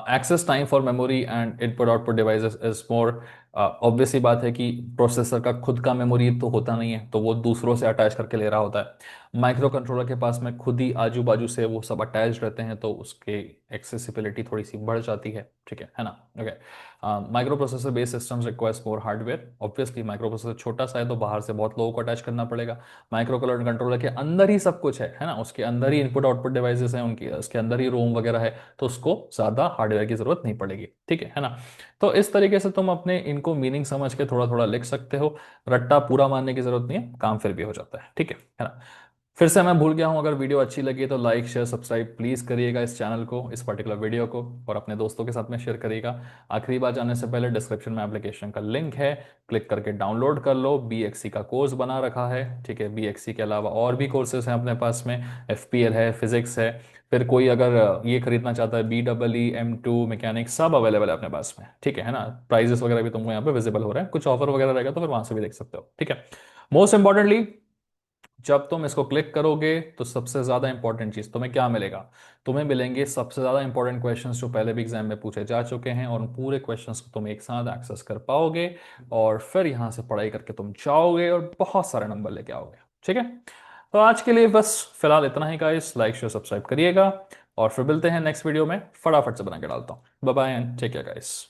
Access time for memory and input output devices is more obviously बात है कि प्रोसेसर का खुद का मेमोरी तो होता नहीं है, तो वो दूसरों से अटैच करके ले रहा होता है। माइक्रो कंट्रोलर के पास में खुद ही आजू बाजू से वो सब अटैच रहते हैं, तो उसके एक्सेसिबिलिटी थोड़ी सी बढ़ जाती है, ठीक है ना। Okay, micro processor based systems requires more hardware. Obviously micro processor छोटा सा है तो बाहर से बहुत लोगों को अटैच करना पड़ेगा। माइक्रो कंट्रोलर के अंदर ही सब कुछ है ना, उसके अंदर ही इनपुट आउटपुट डिवाइसेस हैं उनकी, उसके अंदर ही रोम वगैरह है, तो उसको ज़्यादा हार्डवेयर की ज़रूरत नहीं पड़ेगी, ठीक है ना। तो इस तरीके से तुम अपने इनको मीनिंग समझ के थोड़ा थोड़ा लिख सकते हो। रट्टा पूरा मानने की जरूरत नहीं है, काम फिर भी हो जाता है, ठीक है ना। फिर से मैं भूल गया हूं, अगर वीडियो अच्छी लगी तो लाइक शेयर सब्सक्राइब प्लीज करिएगा इस चैनल को, इस पर्टिकुलर वीडियो को, और अपने दोस्तों के साथ में शेयर करिएगा। आखिरी बात जाने से पहले डिस्क्रिप्शन में एप्लीकेशन का लिंक है, क्लिक करके डाउनलोड कर लो। BXC का कोर्स बना रखा है, ठीक है। BXC के अलावा और भी कोर्सेज हैं अपने पास में, FPL है, फिजिक्स है। फिर कोई अगर ये खरीदना चाहता है, BEE M2 मैकेनिक्स, सब अवेलेबल है अपने पास में, ठीक है ना। प्राइजेस वगैरह भी तुमको यहाँ पे विजिबल हो रहे हैं, कुछ ऑफर वगैरह रहेगा तो फिर वहां से भी देख सकते हो, ठीक है। मोस्ट इंपॉर्टेंटली, जब तुम इसको क्लिक करोगे तो सबसे ज्यादा इंपॉर्टेंट चीज तुम्हें क्या मिलेगा? तुम्हें मिलेंगे सबसे ज्यादा इंपॉर्टेंट क्वेश्चंस जो पहले भी एग्जाम में पूछे जा चुके हैं, और उन पूरे क्वेश्चंस को तुम एक साथ एक्सेस कर पाओगे, और फिर यहां से पढ़ाई करके तुम जाओगे और बहुत सारे नंबर लेके आओगे, ठीक है। तो आज के लिए बस फिलहाल इतना ही गाइस, लाइक शेयर सब्सक्राइब करिएगा, और फिर मिलते हैं नेक्स्ट वीडियो में, फटाफट से बना के डालता हूँ। Bye bye and take care guys.